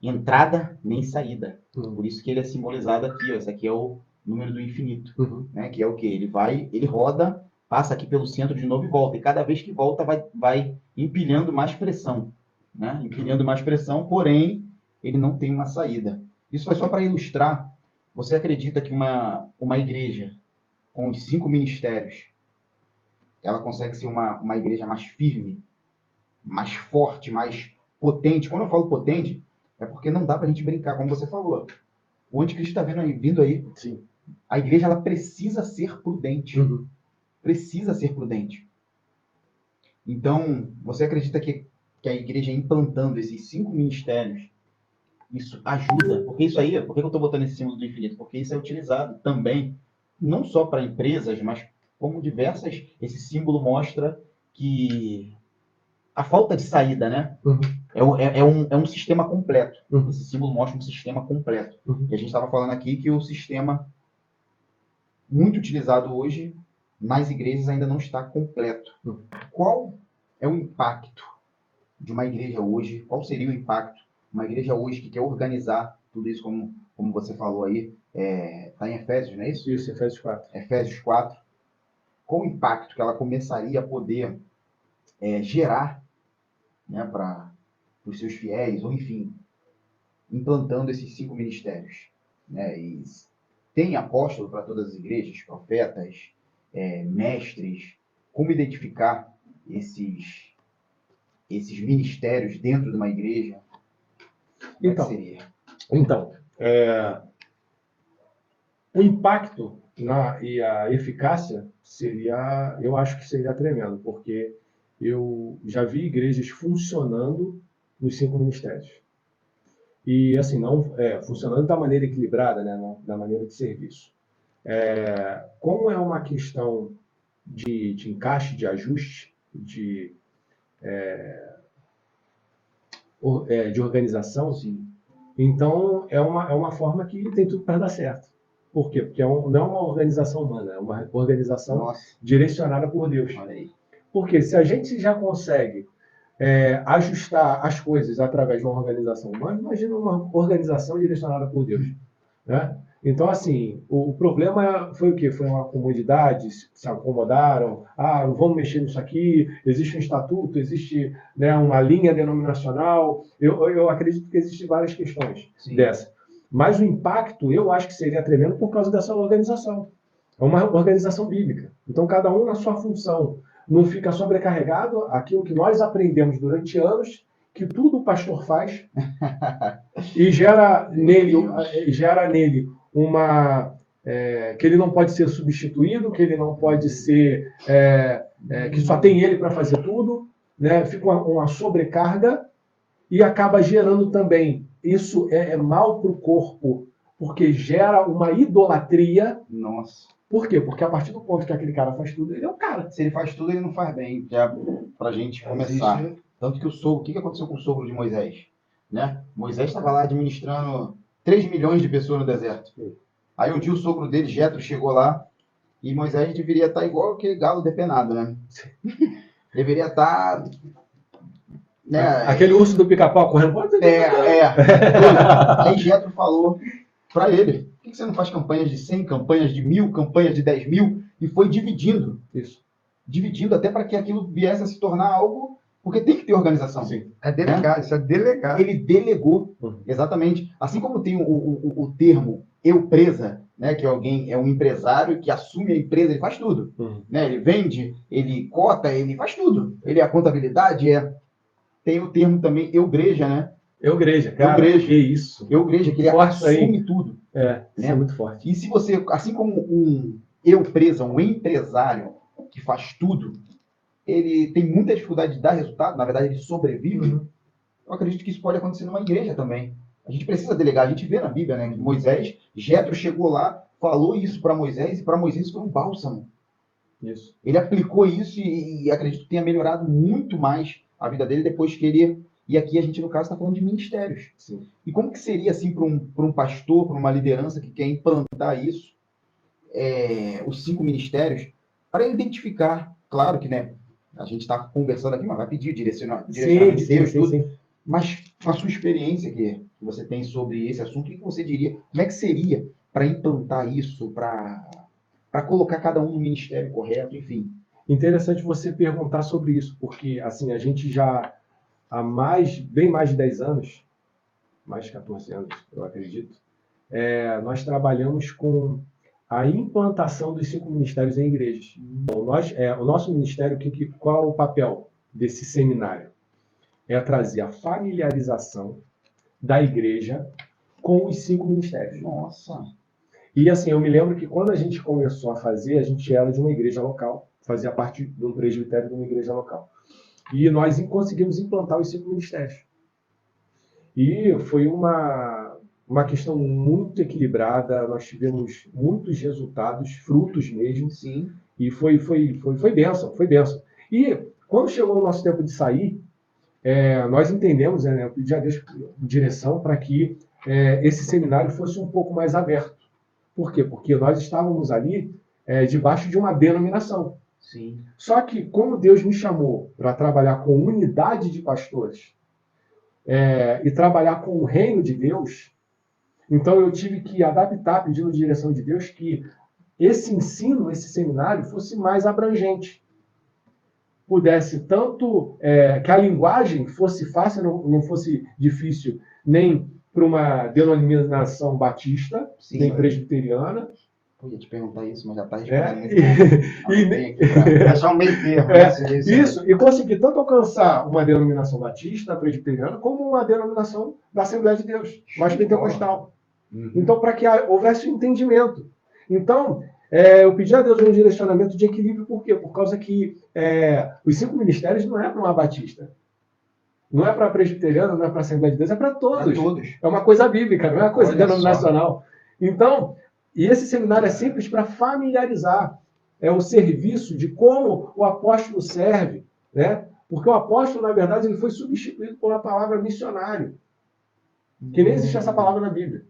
entrada nem saída. Por isso que ele é simbolizado aqui, ó. Esse aqui é o número do infinito. Uhum. Né? Que é o quê? Ele roda, passa aqui pelo centro de novo e volta. E cada vez que volta, vai empilhando mais pressão. Né? Empilhando mais pressão, porém, ele não tem uma saída. Isso foi só para ilustrar. Você acredita que uma igreja com os 5 ministérios, ela consegue ser uma igreja mais firme, mais forte, mais potente? Quando eu falo potente, é porque não dá para a gente brincar, como você falou. O anticristo está vindo aí. Sim. A igreja ela precisa ser prudente. Uhum. Precisa ser prudente. Então, você acredita que a igreja implantando esses 5 ministérios, isso ajuda? Porque isso aí, por que eu estou botando esse símbolo do infinito? Porque isso é utilizado também, não só para empresas, mas como diversas. Esse símbolo mostra que a falta de saída, né? Uhum. É um sistema completo. Uhum. Esse símbolo mostra um sistema completo. Uhum. E a gente estava falando aqui que o sistema muito utilizado hoje nas igrejas ainda não está completo. Uhum. Qual é o impacto de uma igreja hoje? Qual seria o impacto de uma igreja hoje que quer organizar tudo isso, como você falou aí, está em Efésios, não é isso? Isso, Efésios 4. Efésios 4. Qual o impacto que ela começaria a poder gerar, né, para os seus fiéis, ou enfim, implantando esses 5 ministérios? Né? E tem apóstolo para todas as igrejas, profetas, mestres. Como identificar esses ministérios dentro de uma igreja? Como Então, é que seria? Então, o impacto e a eficácia seria, eu acho que seria tremendo, porque eu já vi igrejas funcionando nos 5 ministérios. E, assim, não funcionando da maneira equilibrada, né, da maneira de serviço. Como é uma questão de encaixe, de ajuste, de organização, sim. Então, é uma forma que tem tudo para dar certo. Por quê? Porque não é uma organização humana, é uma organização direcionada por Deus. Olha aí. Porque se a gente já consegue ajustar as coisas através de uma organização humana, imagina uma organização direcionada por Deus. Né? Então, assim, o problema foi o quê? Foi uma comodidade, se acomodaram, não vamos mexer nisso aqui, existe um estatuto, existe, né, uma linha denominacional. Eu acredito que existem várias questões dessa. Mas o impacto, eu acho que seria tremendo por causa dessa organização. É uma organização bíblica. Então, cada um na sua função. Não fica sobrecarregado aquilo que nós aprendemos durante anos, que tudo o pastor faz, e gera nele que ele não pode ser substituído, que ele não pode ser, que só tem ele para fazer tudo, né? Fica uma sobrecarga e acaba gerando também. Isso é mal para o corpo, porque gera uma idolatria. Nossa. Por quê? Porque a partir do ponto que aquele cara faz tudo, ele é o cara. Se ele faz tudo, ele não faz bem. Já para a gente começar. Existe. Tanto que o que aconteceu com o sogro de Moisés? Né? Moisés estava lá administrando 3 milhões de pessoas no deserto. Aí um dia o sogro dele, Jetro, chegou lá e Moisés deveria estar igual aquele galo depenado, né? Deveria estar... Né? Aquele urso do pica-pau correndo. Aí Jetro falou para ele: por que você não faz campanhas de 100, campanhas de 1000, campanhas de 10.000? E foi dividindo. Isso. Dividindo até para que aquilo viesse a se tornar algo... Porque tem que ter organização. Sim. É delegar, isso é delegar. Ele delegou, exatamente. Assim como tem o termo eu presa, né, que é um empresário que assume a empresa, ele faz tudo. Né? Ele vende, ele cota, ele faz tudo. Ele é a contabilidade, tem o termo também eu-greja, né? Eu-greja, cara. Eu-greja. Que isso. Eu-greja, que ele assume tudo. Isso é muito forte. E se você, assim como um eu-presa, um empresário que faz tudo, ele tem muita dificuldade de dar resultado, na verdade ele sobrevive, eu acredito que isso pode acontecer numa igreja também. A gente precisa delegar, a gente vê na Bíblia, né, que Jetro chegou lá, falou isso para Moisés, e para Moisés foi um bálsamo. Isso. Ele aplicou isso e acredito que tenha melhorado muito mais a vida dele depois que ele... E aqui a gente, no caso, está falando de ministérios. Sim. E como que seria, assim, para um pastor, para uma liderança que quer implantar isso, os 5 ministérios, para identificar, claro que, né, a gente está conversando aqui, mas vai pedir direcionamento de Deus, tudo. Sim. Mas com a sua experiência que você tem sobre esse assunto, o que você diria? Como é que seria para implantar isso, para colocar cada um no ministério correto, enfim? Interessante você perguntar sobre isso, porque assim, a gente já há bem mais de 10 anos, mais de 14 anos, eu acredito, nós trabalhamos com a implantação dos 5 ministérios em igrejas. Então, o nosso ministério, qual é o papel desse seminário? É trazer a familiarização da igreja com os 5 ministérios. Nossa! E assim, eu me lembro que quando a gente começou a fazer, a gente era de uma igreja local, fazia parte de um presbitério de uma igreja local. E nós conseguimos implantar os 5 ministérios. E foi uma questão muito equilibrada, nós tivemos muitos resultados, frutos mesmo. Sim. E foi bênção, foi bênção. E quando chegou o nosso tempo de sair, nós entendemos, eu pedi a Deus direção para que esse seminário fosse um pouco mais aberto. Por quê? Porque nós estávamos ali debaixo de uma denominação. Sim. Só que, como Deus me chamou para trabalhar com unidade de pastores e trabalhar com o reino de Deus, então eu tive que adaptar, pedindo direção de Deus, que esse ensino, esse seminário, fosse mais abrangente. Pudesse tanto que a linguagem fosse fácil, não fosse difícil, nem para uma denominação batista, Sim, nem presbiteriana. Eu ia te perguntar isso, mas já está respondendo. Achar um meio termo. Isso, e conseguir tanto alcançar uma denominação batista, presbiteriana, como uma denominação da Assembleia de Deus, mais pentecostal. Então, para que houvesse um entendimento. Então, eu pedi a Deus um direcionamento de equilíbrio, por quê? Por causa que os 5 ministérios não é para uma batista. Não é para presbiteriano, não é para a Assembleia de Deus, é para todos. É uma coisa bíblica, não é uma coisa denominacional. Então, e esse seminário é simples para familiarizar o serviço de como o apóstolo serve, né? Porque o apóstolo, na verdade, ele foi substituído por uma palavra missionário, que nem existe essa palavra na Bíblia.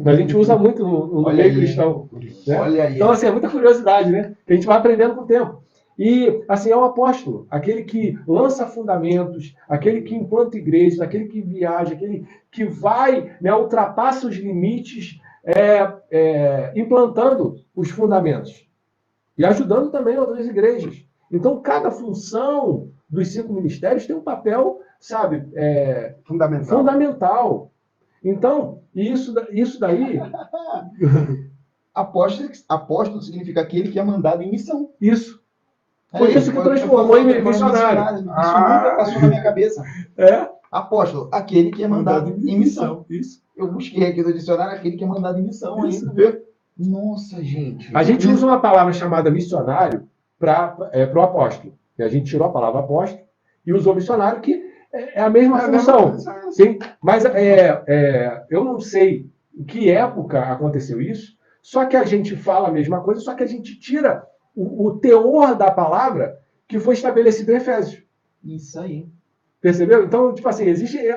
A gente usa muito no meio cristão. Né? Olha aí. Então, assim, é muita curiosidade, né? Que a gente vai aprendendo com o tempo. E, assim, é o apóstolo, aquele que lança fundamentos, aquele que implanta igrejas, aquele que viaja, aquele que vai, né, ultrapassa os limites, implantando os fundamentos. E ajudando também outras igrejas. Então, cada função dos 5 ministérios tem um papel, sabe, fundamental. Então, isso daí... Apóstolo significa aquele que é mandado em missão. Isso. Por isso que transformou em missionário. Isso nunca passou na minha cabeça. Apóstolo, aquele que é mandado em missão. Isso. Eu busquei aqui no dicionário aquele que é mandado em missão. Isso. Nossa, gente. A gente usa uma palavra chamada missionário para o apóstolo. E a gente tirou a palavra apóstolo e usou missionário, que é a mesma função. Sim? Mas eu não sei em que época aconteceu isso, só que a gente fala a mesma coisa, só que a gente tira o teor da palavra que foi estabelecido em Efésios. Isso aí. Percebeu? Então, tipo assim, existem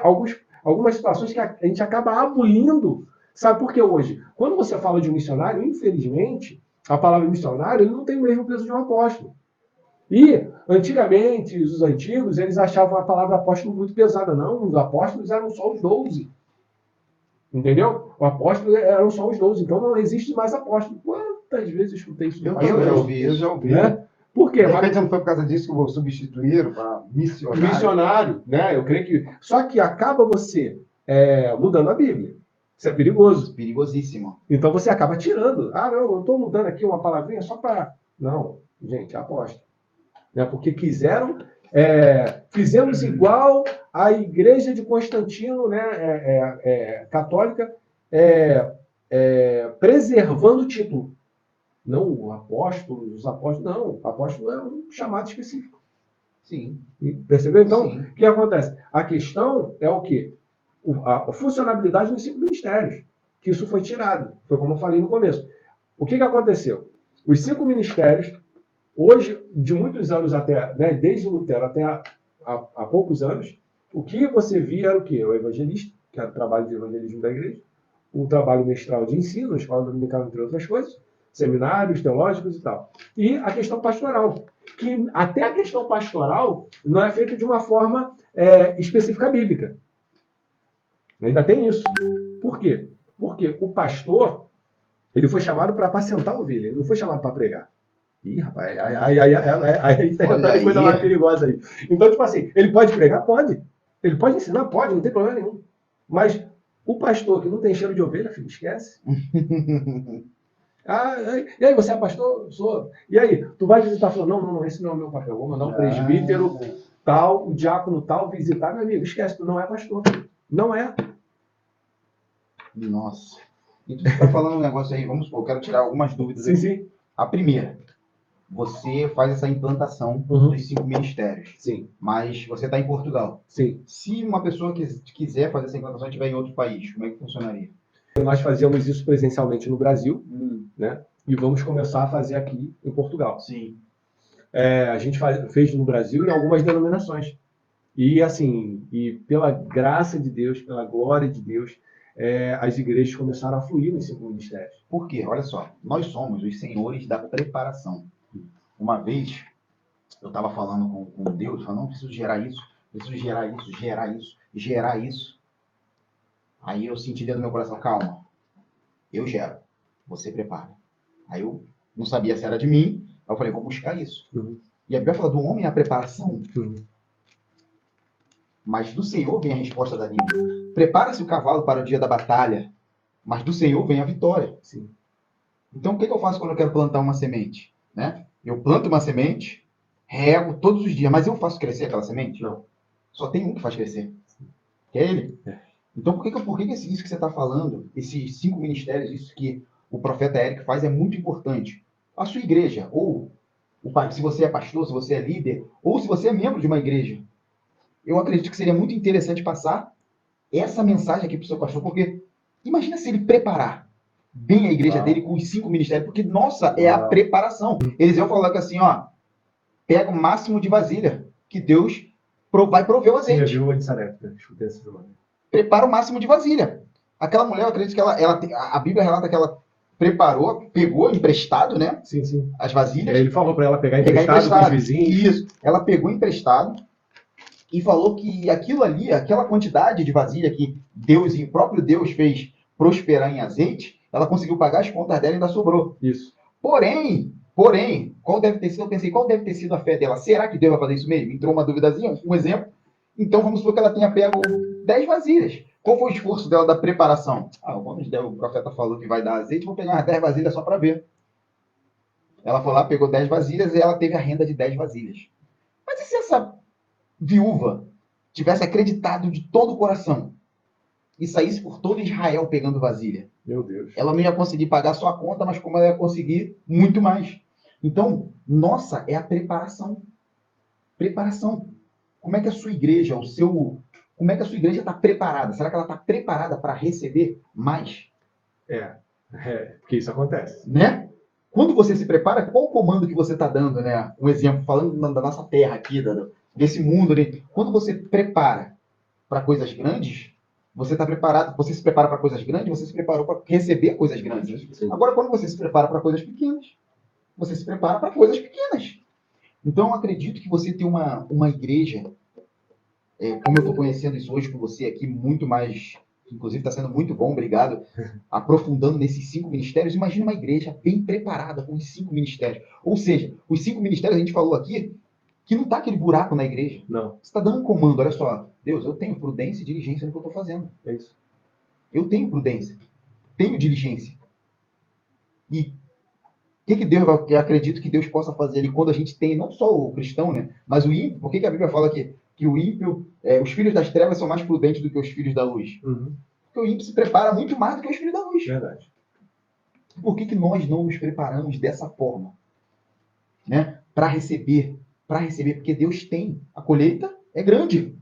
algumas situações que a gente acaba abolindo. Sabe por que hoje? Quando você fala de um missionário, infelizmente, a palavra missionário ele não tem o mesmo peso de um apóstolo. E, antigamente, os antigos, eles achavam a palavra apóstolo muito pesada. Não, os apóstolos eram só os 12. Entendeu? O apóstolo eram só os 12. Então, não existe mais apóstolo. Quantas vezes eu escutei isso? Eu já ouvi. Né? Por quê? De repente não foi por causa disso que vou substituir para missionário. Missionário, né? Eu creio que... Só que acaba você mudando a Bíblia. Isso é perigoso. Perigosíssimo. Então você acaba tirando. Não, eu estou mudando aqui uma palavrinha só para... Não, gente, apóstolo. Né? Porque fizemos igual a igreja de Constantino, né? Católica, preservando o título. Não os apóstolos, não. O apóstolo é um chamado específico. Sim. Percebeu? Então, Sim. o que acontece? A questão é o quê? A funcionalidade dos 5 ministérios. Que isso foi tirado. Foi como eu falei no começo. O que aconteceu? Os 5 ministérios Hoje, de muitos anos até, né, desde Lutero até há poucos anos, o que você via era o quê? O evangelista, que era o trabalho de evangelismo da igreja, o trabalho mestral de ensino, a escola dominical, entre outras coisas, seminários teológicos e tal. E a questão pastoral, que até a questão pastoral não é feita de uma forma específica bíblica. Ainda tem isso. Por quê? Porque o pastor, ele foi chamado para apacentar a ovelha, ele não foi chamado para pregar. Ih, rapaz, aí tá entrando coisa mais perigosa aí. Então, tipo assim, ele pode pregar? Pode. Ele pode ensinar? Pode, não tem problema nenhum. Mas o pastor que não tem cheiro de ovelha, filho, esquece. E aí, você é pastor? Sou. E aí, tu vai visitar? Falou, não, esse não é o meu papel. Vou mandar um presbítero tal, o diácono tal, visitar, meu amigo. Esquece, tu não é pastor. Não é. Nossa. E tu está falando um negócio aí, vamos supor, eu quero tirar algumas dúvidas aqui. Sim. A primeira, você faz essa implantação dos 5 ministérios. Sim. Mas você está em Portugal. Sim. Se uma pessoa quiser fazer essa implantação e estiver em outro país, como é que funcionaria? Nós fazíamos isso presencialmente no Brasil, né? E vamos começar a fazer aqui em Portugal. Sim. A gente fez no Brasil em algumas denominações. E assim, e pela graça de Deus, pela glória de Deus, as igrejas começaram a fluir nos 5 ministérios. Por quê? Olha só, nós somos os senhores da preparação. Uma vez, eu estava falando com Deus, falando, não, preciso gerar isso, gerar isso. Aí eu senti dentro do meu coração, calma, eu gero, você prepara. Aí eu não sabia se era de mim, aí eu falei, vou buscar isso. E a Bíblia fala do homem a preparação. Mas do Senhor vem a resposta da Bíblia. Prepara-se o cavalo para o dia da batalha, mas do Senhor vem a vitória. Sim. Então, o que eu faço quando eu quero plantar uma semente? Né? Eu planto uma semente, rego todos os dias, mas eu faço crescer aquela semente? Não. Só tem um que faz crescer, que é ele. Então, por que isso que você está falando, esses 5 ministérios, isso que o profeta Érico faz é muito importante? A sua igreja, ou se você é pastor, se você é líder, ou se você é membro de uma igreja, eu acredito que seria muito interessante passar essa mensagem aqui para o seu pastor, porque imagina se ele preparar bem a igreja dele com os 5 ministérios, porque, nossa, é a preparação. Eles iam falar que assim, ó, pega o máximo de vasilha, que Deus vai prover o azeite. Prepara o máximo de vasilha. Aquela mulher, eu acredito que a Bíblia relata que ela preparou, pegou emprestado, né? Sim. As vasilhas. Ele falou para ela pegar emprestado com os vizinhos. Isso. Ela pegou emprestado e falou que aquilo ali, aquela quantidade de vasilha que Deus e o próprio Deus fez prosperar em azeite, ela conseguiu pagar as contas dela e ainda sobrou. Isso. Porém, qual deve ter sido? Eu pensei, qual deve ter sido a fé dela? Será que Deus vai fazer isso mesmo? Entrou uma duvidazinha, um exemplo. Então vamos supor que ela tenha pego 10 vasilhas. Qual foi o esforço dela da preparação? Quando o profeta falou que vai dar azeite, vou pegar umas 10 vasilhas só para ver. Ela foi lá, pegou 10 vasilhas e ela teve a renda de 10 vasilhas. Mas e se essa viúva tivesse acreditado de todo o coração e saísse por todo Israel pegando vasilha? Meu Deus. Ela não ia conseguir pagar só a conta, mas como ela ia conseguir muito mais. Então, nossa, é a preparação. Preparação. Como é que a sua igreja, como é que a sua igreja está preparada? Será que ela está preparada para receber mais? Porque isso acontece. Né? Quando você se prepara, qual o comando que você está dando, né? Um exemplo, falando da nossa terra aqui, desse mundo, né? Quando você prepara para coisas grandes, você está preparado. Você se prepara para coisas grandes, você se preparou para receber coisas grandes. Agora, quando você se prepara para coisas pequenas, você se prepara para coisas pequenas. Então, eu acredito que você tem uma igreja, como eu estou conhecendo isso hoje com você aqui, muito mais, inclusive está sendo muito bom, obrigado, aprofundando nesses 5 ministérios. Imagina uma igreja bem preparada com os 5 ministérios. Ou seja, os 5 ministérios, a gente falou aqui, que não está aquele buraco na igreja. Não. Você está dando um comando, olha só, Deus, eu tenho prudência e diligência no que eu estou fazendo. É isso. Eu tenho prudência, tenho diligência. E o que Deus, eu acredito que Deus possa fazer ali quando a gente tem, não só o cristão, né, mas o ímpio. Por que a Bíblia fala que o ímpio, os filhos das trevas são mais prudentes do que os filhos da luz? Porque o ímpio se prepara muito mais do que os filhos da luz. Verdade. Por que nós não nos preparamos dessa forma? Né? Para receber, porque Deus tem. A colheita é grande.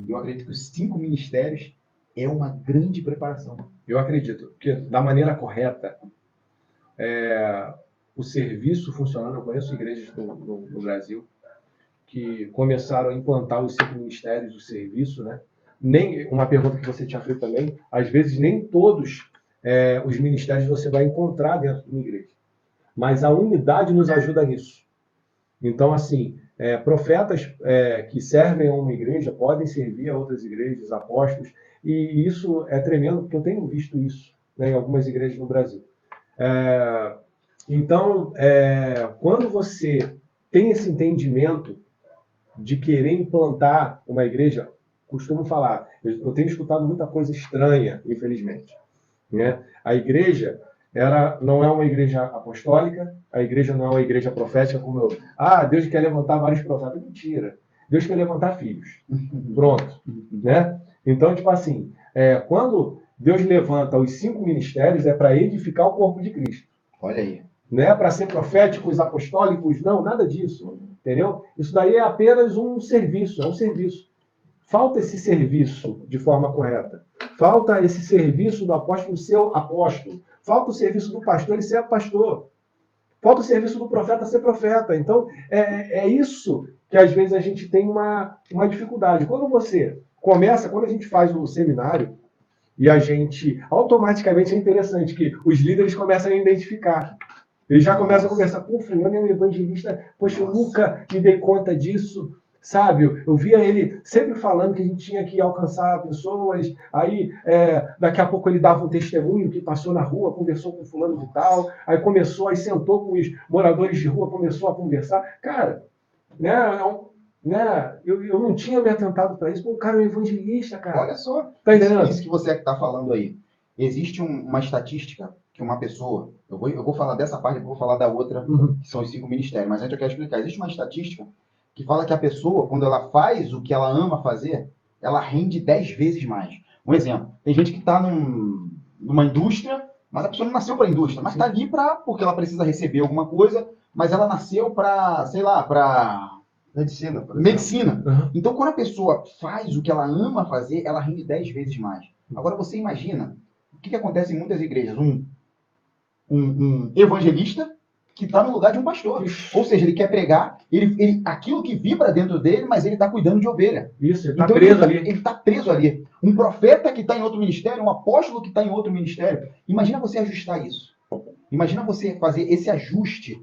Eu acredito que os 5 ministérios é uma grande preparação. Eu acredito que da maneira correta, o serviço funcionando. Eu conheço igrejas no Brasil que começaram a implantar os 5 ministérios do serviço, né? Nem uma pergunta que você tinha feito também, às vezes nem todos os ministérios você vai encontrar dentro de uma igreja, mas a unidade nos ajuda nisso. Então, assim, profetas que servem a uma igreja podem servir a outras igrejas, apóstolos, e isso é tremendo, porque eu tenho visto isso, né, em algumas igrejas no Brasil. Então, quando você tem esse entendimento de querer implantar uma igreja, costumo falar, eu tenho escutado muita coisa estranha, infelizmente, né? A igreja não é uma igreja apostólica, a igreja não é uma igreja profética, Deus quer levantar vários profetas. Mentira. Deus quer levantar filhos. Pronto. Né? Então, tipo assim, quando Deus levanta os 5 ministérios, é para edificar o corpo de Cristo. Olha aí. Não é para ser proféticos, apostólicos, não, nada disso. Entendeu? Isso daí é apenas um serviço, é um serviço. Falta esse serviço de forma correta. Falta esse serviço do apóstolo ser apóstolo. Falta o serviço do pastor ele ser pastor. Falta o serviço do profeta ser profeta. Então, é isso que às vezes a gente tem uma dificuldade. Quando a gente faz o seminário, e a gente, automaticamente, é interessante que os líderes começam a identificar. Eles já começam a conversar, fulano é um evangelista, poxa, eu nunca me dei conta disso, sabe? Eu via ele sempre falando que a gente tinha que alcançar pessoas, aí daqui a pouco ele dava um testemunho que passou na rua, conversou com fulano de tal, aí sentou com os moradores de rua, começou a conversar. Cara, eu não tinha me atentado para isso, porque o cara é um evangelista, cara. Olha só, tá entendendo? Isso que você está falando aí. Existe uma estatística que uma pessoa, eu vou falar dessa parte, depois vou falar da outra, que são os 5 ministérios, mas antes eu quero explicar. Existe uma estatística que fala que a pessoa, quando ela faz o que ela ama fazer, ela rende 10 vezes mais. Um exemplo, tem gente que está numa indústria, mas a pessoa não nasceu para a indústria, mas está ali porque ela precisa receber alguma coisa, mas ela nasceu para, sei lá, para... Medicina. Por exemplo. Medicina. Uhum. Então, quando a pessoa faz o que ela ama fazer, ela rende 10 vezes mais. Agora, você imagina o que acontece em muitas igrejas. Um evangelista que está no lugar de um pastor. Ou seja, ele quer pregar, aquilo que vibra dentro dele, mas ele está cuidando de ovelha. Isso, ele está Então, preso ali. Ele está preso ali. Um profeta que está em outro ministério, um apóstolo que está em outro ministério. Imagina você ajustar isso. Imagina você fazer esse ajuste.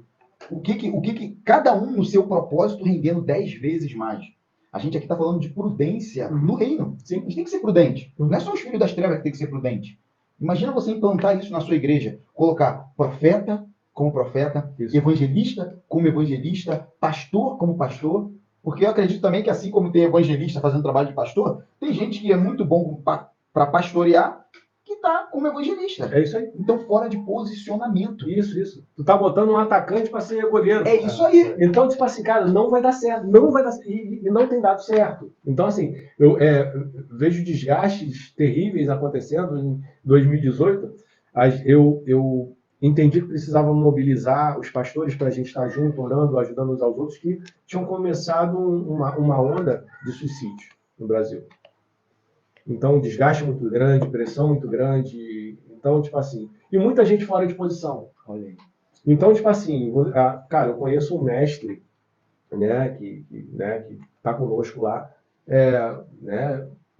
O que cada um no seu propósito rendendo 10 vezes mais. A gente aqui está falando de prudência no reino. Sim. A gente tem que ser prudente. Não é só os filhos das trevas que tem que ser prudente. Imagina você implantar isso na sua igreja. Colocar profeta como profeta, isso. Evangelista como evangelista, pastor como pastor. Porque eu acredito também que assim como tem evangelista fazendo trabalho de pastor, tem gente que é muito bom para pastorear, que está como evangelista. É isso aí. Então, fora de posicionamento. Isso. Tu tá botando um atacante para ser goleiro. É isso aí. Então, tipo assim, cara, não vai dar certo. Não vai dar e não tem dado certo. Então, assim, eu vejo desgastes terríveis acontecendo em 2018. Eu entendi que precisava mobilizar os pastores para a gente estar junto, orando, ajudando uns aos outros, que tinham começado uma onda de suicídio no Brasil. Então, desgaste muito grande, pressão muito grande. Então, tipo assim... E muita gente fora de posição. Olha aí. Então, tipo assim... Cara, eu conheço um mestre, né, que está conosco lá.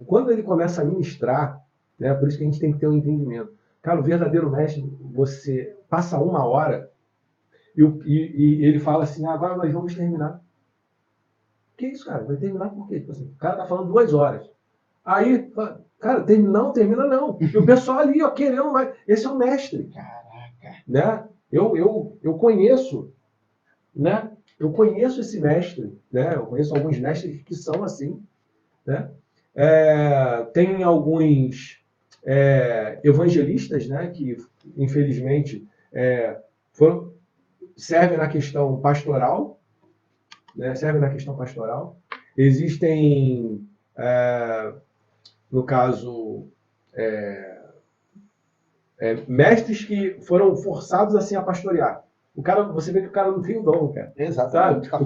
Quando ele começa a ministrar, né, por isso que a gente tem que ter um entendimento. Cara, o verdadeiro mestre, você passa 1 hora e ele fala assim, agora nós vamos terminar. Que isso, cara? Vai terminar por quê? Tipo assim, o cara tá falando 2 horas. Aí, cara, não termina não. E o pessoal ali, ó, querendo mais. Esse é o mestre. Caraca. Né? Eu conheço, né? Eu conheço esse mestre, né? Eu conheço alguns mestres que são assim, né? Tem alguns evangelistas, né? Que, infelizmente, servem na questão pastoral, né? Servem na questão pastoral. Existem... no caso, mestres que foram forçados assim a pastorear. O cara, você vê que o cara não tem o dom, cara. Exatamente. Sabe?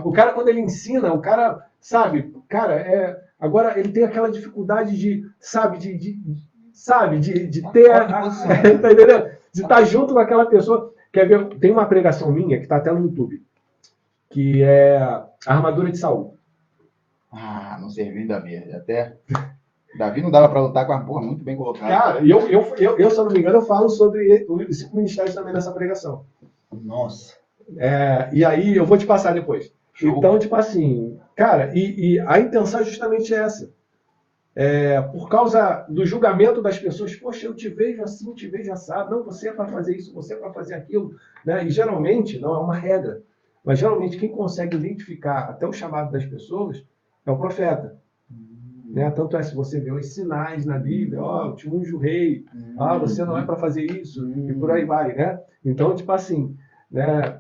O cara quando ele ensina, o cara, sabe, cara, agora ele tem aquela dificuldade de, sabe, de ter tá entendendo? De estar junto com aquela pessoa. Quer ver? Tem uma pregação minha que está até no YouTube, que é a armadura de Saul. Ah, não serviu em Davi. Até Davi não dava para lutar com a porra muito bem colocado. Cara, eu, se eu não me engano, eu falo sobre os 5 ministérios também nessa pregação. Nossa. E aí eu vou te passar depois. Show. Então, tipo assim, cara, e a intenção é justamente essa. Por causa do julgamento das pessoas, poxa, eu te vejo assim, te vejo assado, não, você é para fazer isso, você é para fazer aquilo, né? E geralmente, não é uma regra, mas geralmente quem consegue identificar até o chamado das pessoas é o profeta. Né? Tanto é, se você vê os sinais na Bíblia, ó, te unge o rei, você não é para fazer isso, e por aí vai, né? Então, tipo assim, né?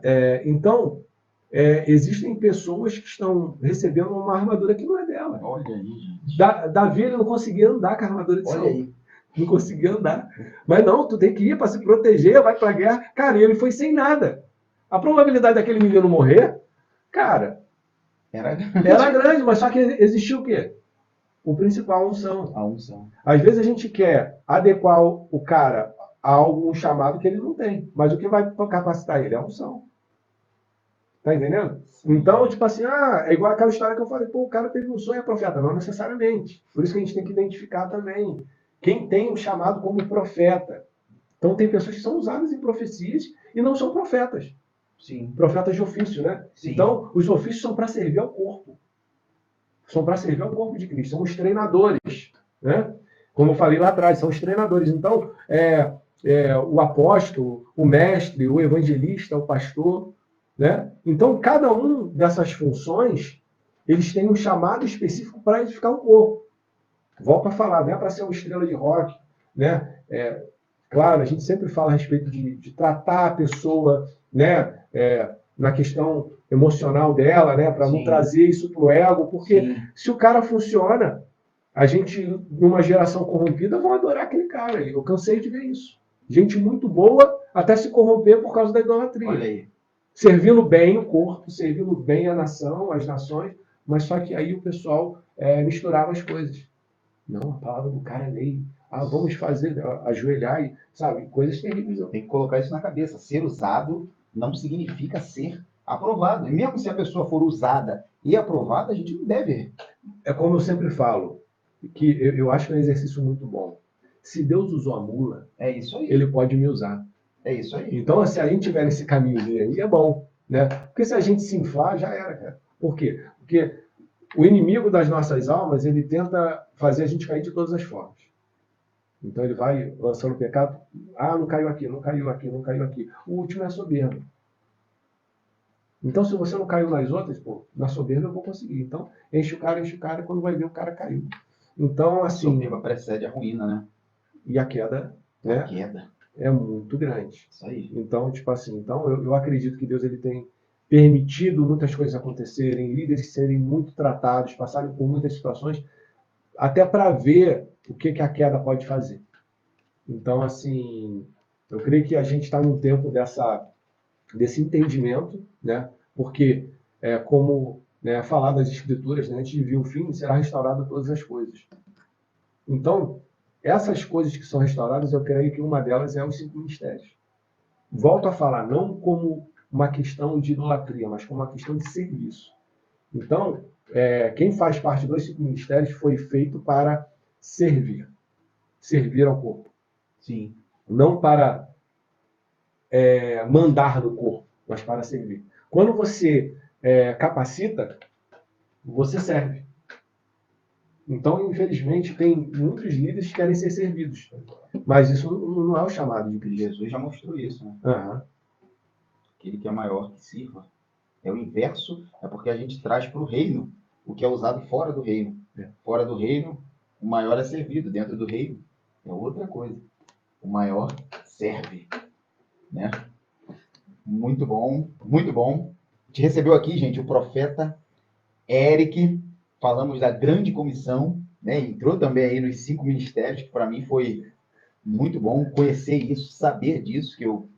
Existem pessoas que estão recebendo uma armadura que não é dela. Olha aí, gente. Davi, ele não conseguia andar com a armadura de Olha Saul. aí. Não conseguia andar. Mas não, tu tem que ir para se proteger, vai para a guerra. Cara, e ele foi sem nada. A probabilidade daquele menino morrer, cara, Era era grande, mas só que existia o quê? O principal, a unção. a unção. Às vezes a gente quer adequar o cara a algum chamado que ele não tem. Mas o que vai capacitar ele é a unção. Tá entendendo? Então, tipo assim, é igual aquela história que eu falei, pô, o cara teve um sonho, é profeta. Não necessariamente. Por isso que a gente tem que identificar também quem tem um chamado como profeta. Então, tem pessoas que são usadas em profecias e não são profetas. Sim. Profetas de ofício, né? Sim. Então, os ofícios são para servir ao corpo. São para servir ao corpo de Cristo. São os treinadores, né? Como eu falei lá atrás, são os treinadores. Então, o apóstolo, o mestre, o evangelista, o pastor, né? Então, cada um dessas funções, eles têm um chamado específico para edificar o corpo. Volto a falar, não é para ser uma estrela de rock, né? Claro, a gente sempre fala a respeito de tratar a pessoa, né? Na questão emocional dela, né? Para não Sim. trazer isso para o ego, porque Sim. se o cara funciona, a gente, numa geração corrompida, vão adorar aquele cara. Eu cansei de ver isso. Gente muito boa até se corromper por causa da idolatria. Olha aí. Servindo bem o corpo, servindo bem a nação, as nações, mas só que aí o pessoal misturava as coisas. Não, a palavra do cara é lei. Vamos fazer, ajoelhar, e, sabe, coisas terríveis. Tem que colocar isso na cabeça. Ser usado não significa ser aprovado. E mesmo se a pessoa for usada e aprovada, a gente não deve. É como eu sempre falo, que eu acho que é um exercício muito bom. Se Deus usou a mula, É isso aí. ele pode me usar. É isso aí. Então, se a gente tiver nesse caminhozinho aí, é bom, né? Porque se a gente se inflar, já era, cara. Por quê? Porque o inimigo das nossas almas, ele tenta fazer a gente cair de todas as formas. Então, ele vai lançando o pecado. Não caiu aqui, não caiu aqui, não caiu aqui. O último é a soberba. Então, se você não caiu nas outras, na soberba eu vou conseguir. Então, enche o cara, quando vai ver, o cara caiu. Então, A assim... soberba precede a ruína, né? E a queda, né? A queda. É muito grande. Isso aí. Então, tipo assim, eu acredito que Deus ele tem permitido muitas coisas acontecerem, líderes serem muito tratados, passarem por muitas situações, até para ver o que a queda pode fazer. Então, assim, eu creio que a gente está num tempo desse entendimento, né? Porque, como falar das Escrituras, né? Antes de vir o fim, será restaurado todas as coisas. Então, essas coisas que são restauradas, eu creio que uma delas é os 5 mistérios. Volto a falar, não como uma questão de idolatria, mas como uma questão de serviço. Então, quem faz parte dos 5 ministérios foi feito para servir. Servir ao corpo. Sim. Não para mandar no corpo, mas para servir. Quando você capacita, você serve. Então, infelizmente, tem muitos líderes que querem ser servidos. Mas isso não é o chamado de Cristo. Jesus já mostrou isso, né? Uhum. Aquele que é maior que sirva. É o inverso, é porque a gente traz para o reino o que é usado fora do reino. Fora do reino, o maior é servido. Dentro do reino, é outra coisa. O maior serve. Né? Muito bom, muito bom. A gente recebeu aqui, gente, o profeta Eric. Falamos da grande comissão, né? Entrou também aí nos 5 ministérios, que para mim foi muito bom conhecer isso, saber disso, que eu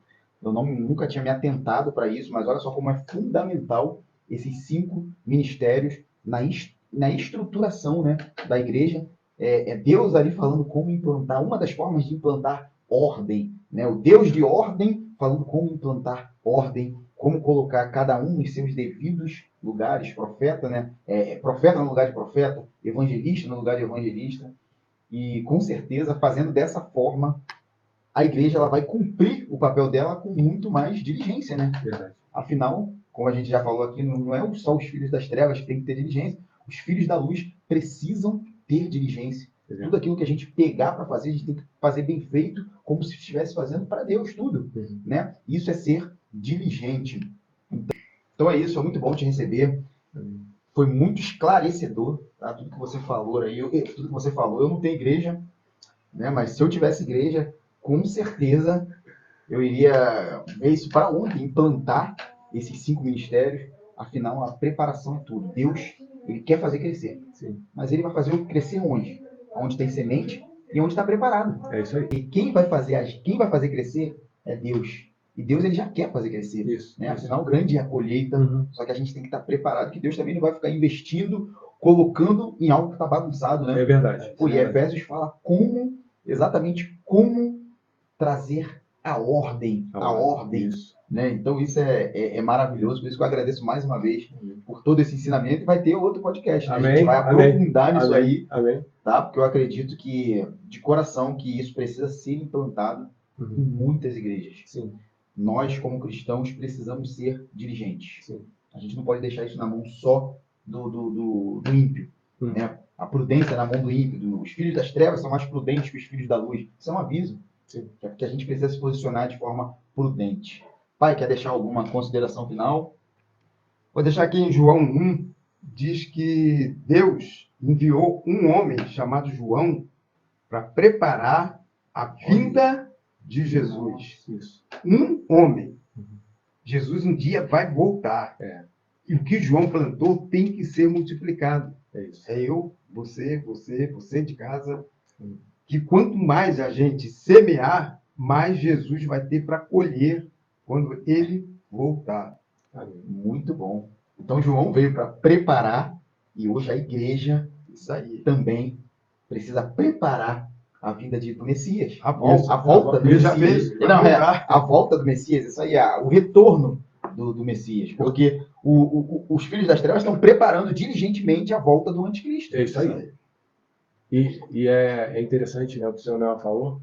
nunca tinha me atentado para isso, mas olha só como é fundamental esses 5 ministérios na estruturação, né, da igreja. É Deus ali falando como implantar, uma das formas de implantar ordem, né? O Deus de ordem falando como implantar ordem, como colocar cada um em seus devidos lugares, profeta, né? Profeta no lugar de profeta, evangelista no lugar de evangelista, e com certeza, fazendo dessa forma, a igreja ela vai cumprir o papel dela com muito mais diligência, né? Verdade. Afinal, como a gente já falou aqui, não é só os filhos das trevas que têm que ter diligência, os filhos da luz precisam ter diligência. Verdade. Tudo aquilo que a gente pegar para fazer, a gente tem que fazer bem feito, como se estivesse fazendo para Deus tudo, né? Isso é ser diligente. Então é isso, é muito bom te receber. Foi muito esclarecedor, tá? Tudo que você falou aí, tudo que você falou, eu não tenho igreja, né? Mas se eu tivesse igreja, com certeza eu iria ver isso para onde? Implantar esses 5 ministérios. Afinal, a preparação é tudo. Deus, ele quer fazer crescer. Sim. Mas ele vai fazer crescer onde? Onde tem semente e onde está preparado. É isso aí. E quem vai fazer crescer é Deus. E Deus ele já quer fazer crescer. Isso. Né? Afinal, grande é a colheita. Uhum. Só que a gente tem que estar preparado, que Deus também não vai ficar investindo, colocando em algo que está bagunçado. Né? É verdade. Pô, e Efésios fala exatamente como trazer a ordem. Isso. Né? Então isso é maravilhoso, por isso que eu agradeço mais uma vez por todo esse ensinamento, e vai ter outro podcast, né? A gente vai aprofundar nisso aí, tá? Porque eu acredito que, de coração, que isso precisa ser implantado em muitas igrejas. Sim. Nós, como cristãos, precisamos ser dirigentes. Sim. A gente não pode deixar isso na mão só do ímpio, né? A prudência na mão do ímpio. Os filhos das trevas são mais prudentes que os filhos da luz. Isso é um aviso. Sim. Que a gente precisa se posicionar de forma prudente. Pai, quer deixar alguma consideração final? Vou deixar aqui em João 1, diz que Deus enviou um homem chamado João para preparar a vinda de Jesus. Isso. Um homem. Jesus um dia vai voltar. E o que João plantou tem que ser multiplicado. É isso. É eu, você de casa. Que quanto mais a gente semear, mais Jesus vai ter para colher quando ele voltar. Muito bom. Então, João veio para preparar, e hoje a igreja também precisa preparar a vinda do Messias. A volta do Messias. A volta do Messias, isso aí, o retorno do Messias. Porque os filhos das trevas estão preparando diligentemente a volta do anticristo. É isso aí. E é interessante, né, o que o senhor Nel falou,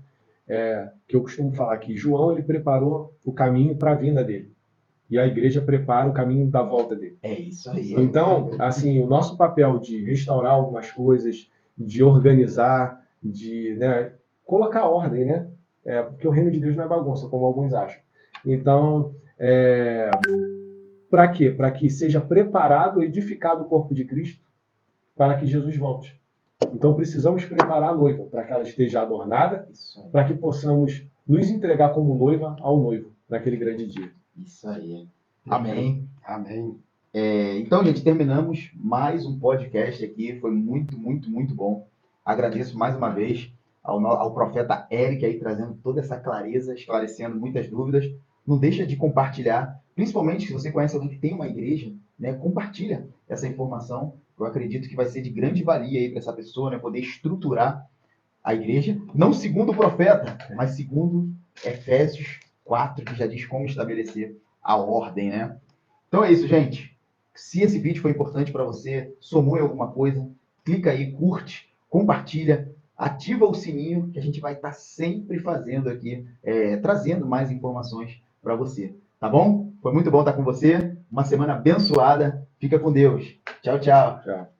que eu costumo falar que João ele preparou o caminho para a vinda dele. E a igreja prepara o caminho da volta dele. É isso aí. Então, assim, o nosso papel de restaurar algumas coisas, de organizar, de colocar ordem, né? Porque o reino de Deus não é bagunça, como alguns acham. Então, para quê? Para que seja preparado, edificado o corpo de Cristo, para que Jesus volte. Então, precisamos preparar a noiva para que ela esteja adornada, para que possamos nos entregar como noiva ao noivo naquele grande dia. Isso aí. Amém. Amém. Então, gente, terminamos mais um podcast aqui. Foi muito, muito, muito bom. Agradeço mais uma vez ao profeta Eric aí trazendo toda essa clareza, esclarecendo muitas dúvidas. Não deixa de compartilhar, principalmente se você conhece alguém que tem uma igreja, né? Compartilha essa informação. Eu acredito que vai ser de grande valia aí para essa pessoa, né? Poder estruturar a igreja, não segundo o profeta, mas segundo Efésios 4, que já diz como estabelecer a ordem, né? Então é isso, gente. Se esse vídeo foi importante para você, somou em alguma coisa, clica aí, curte, compartilha, ativa o sininho, que a gente vai estar sempre fazendo aqui, trazendo mais informações para você. Tá bom? Foi muito bom estar com você. Uma semana abençoada. Fica com Deus. Tchau, tchau. Tchau.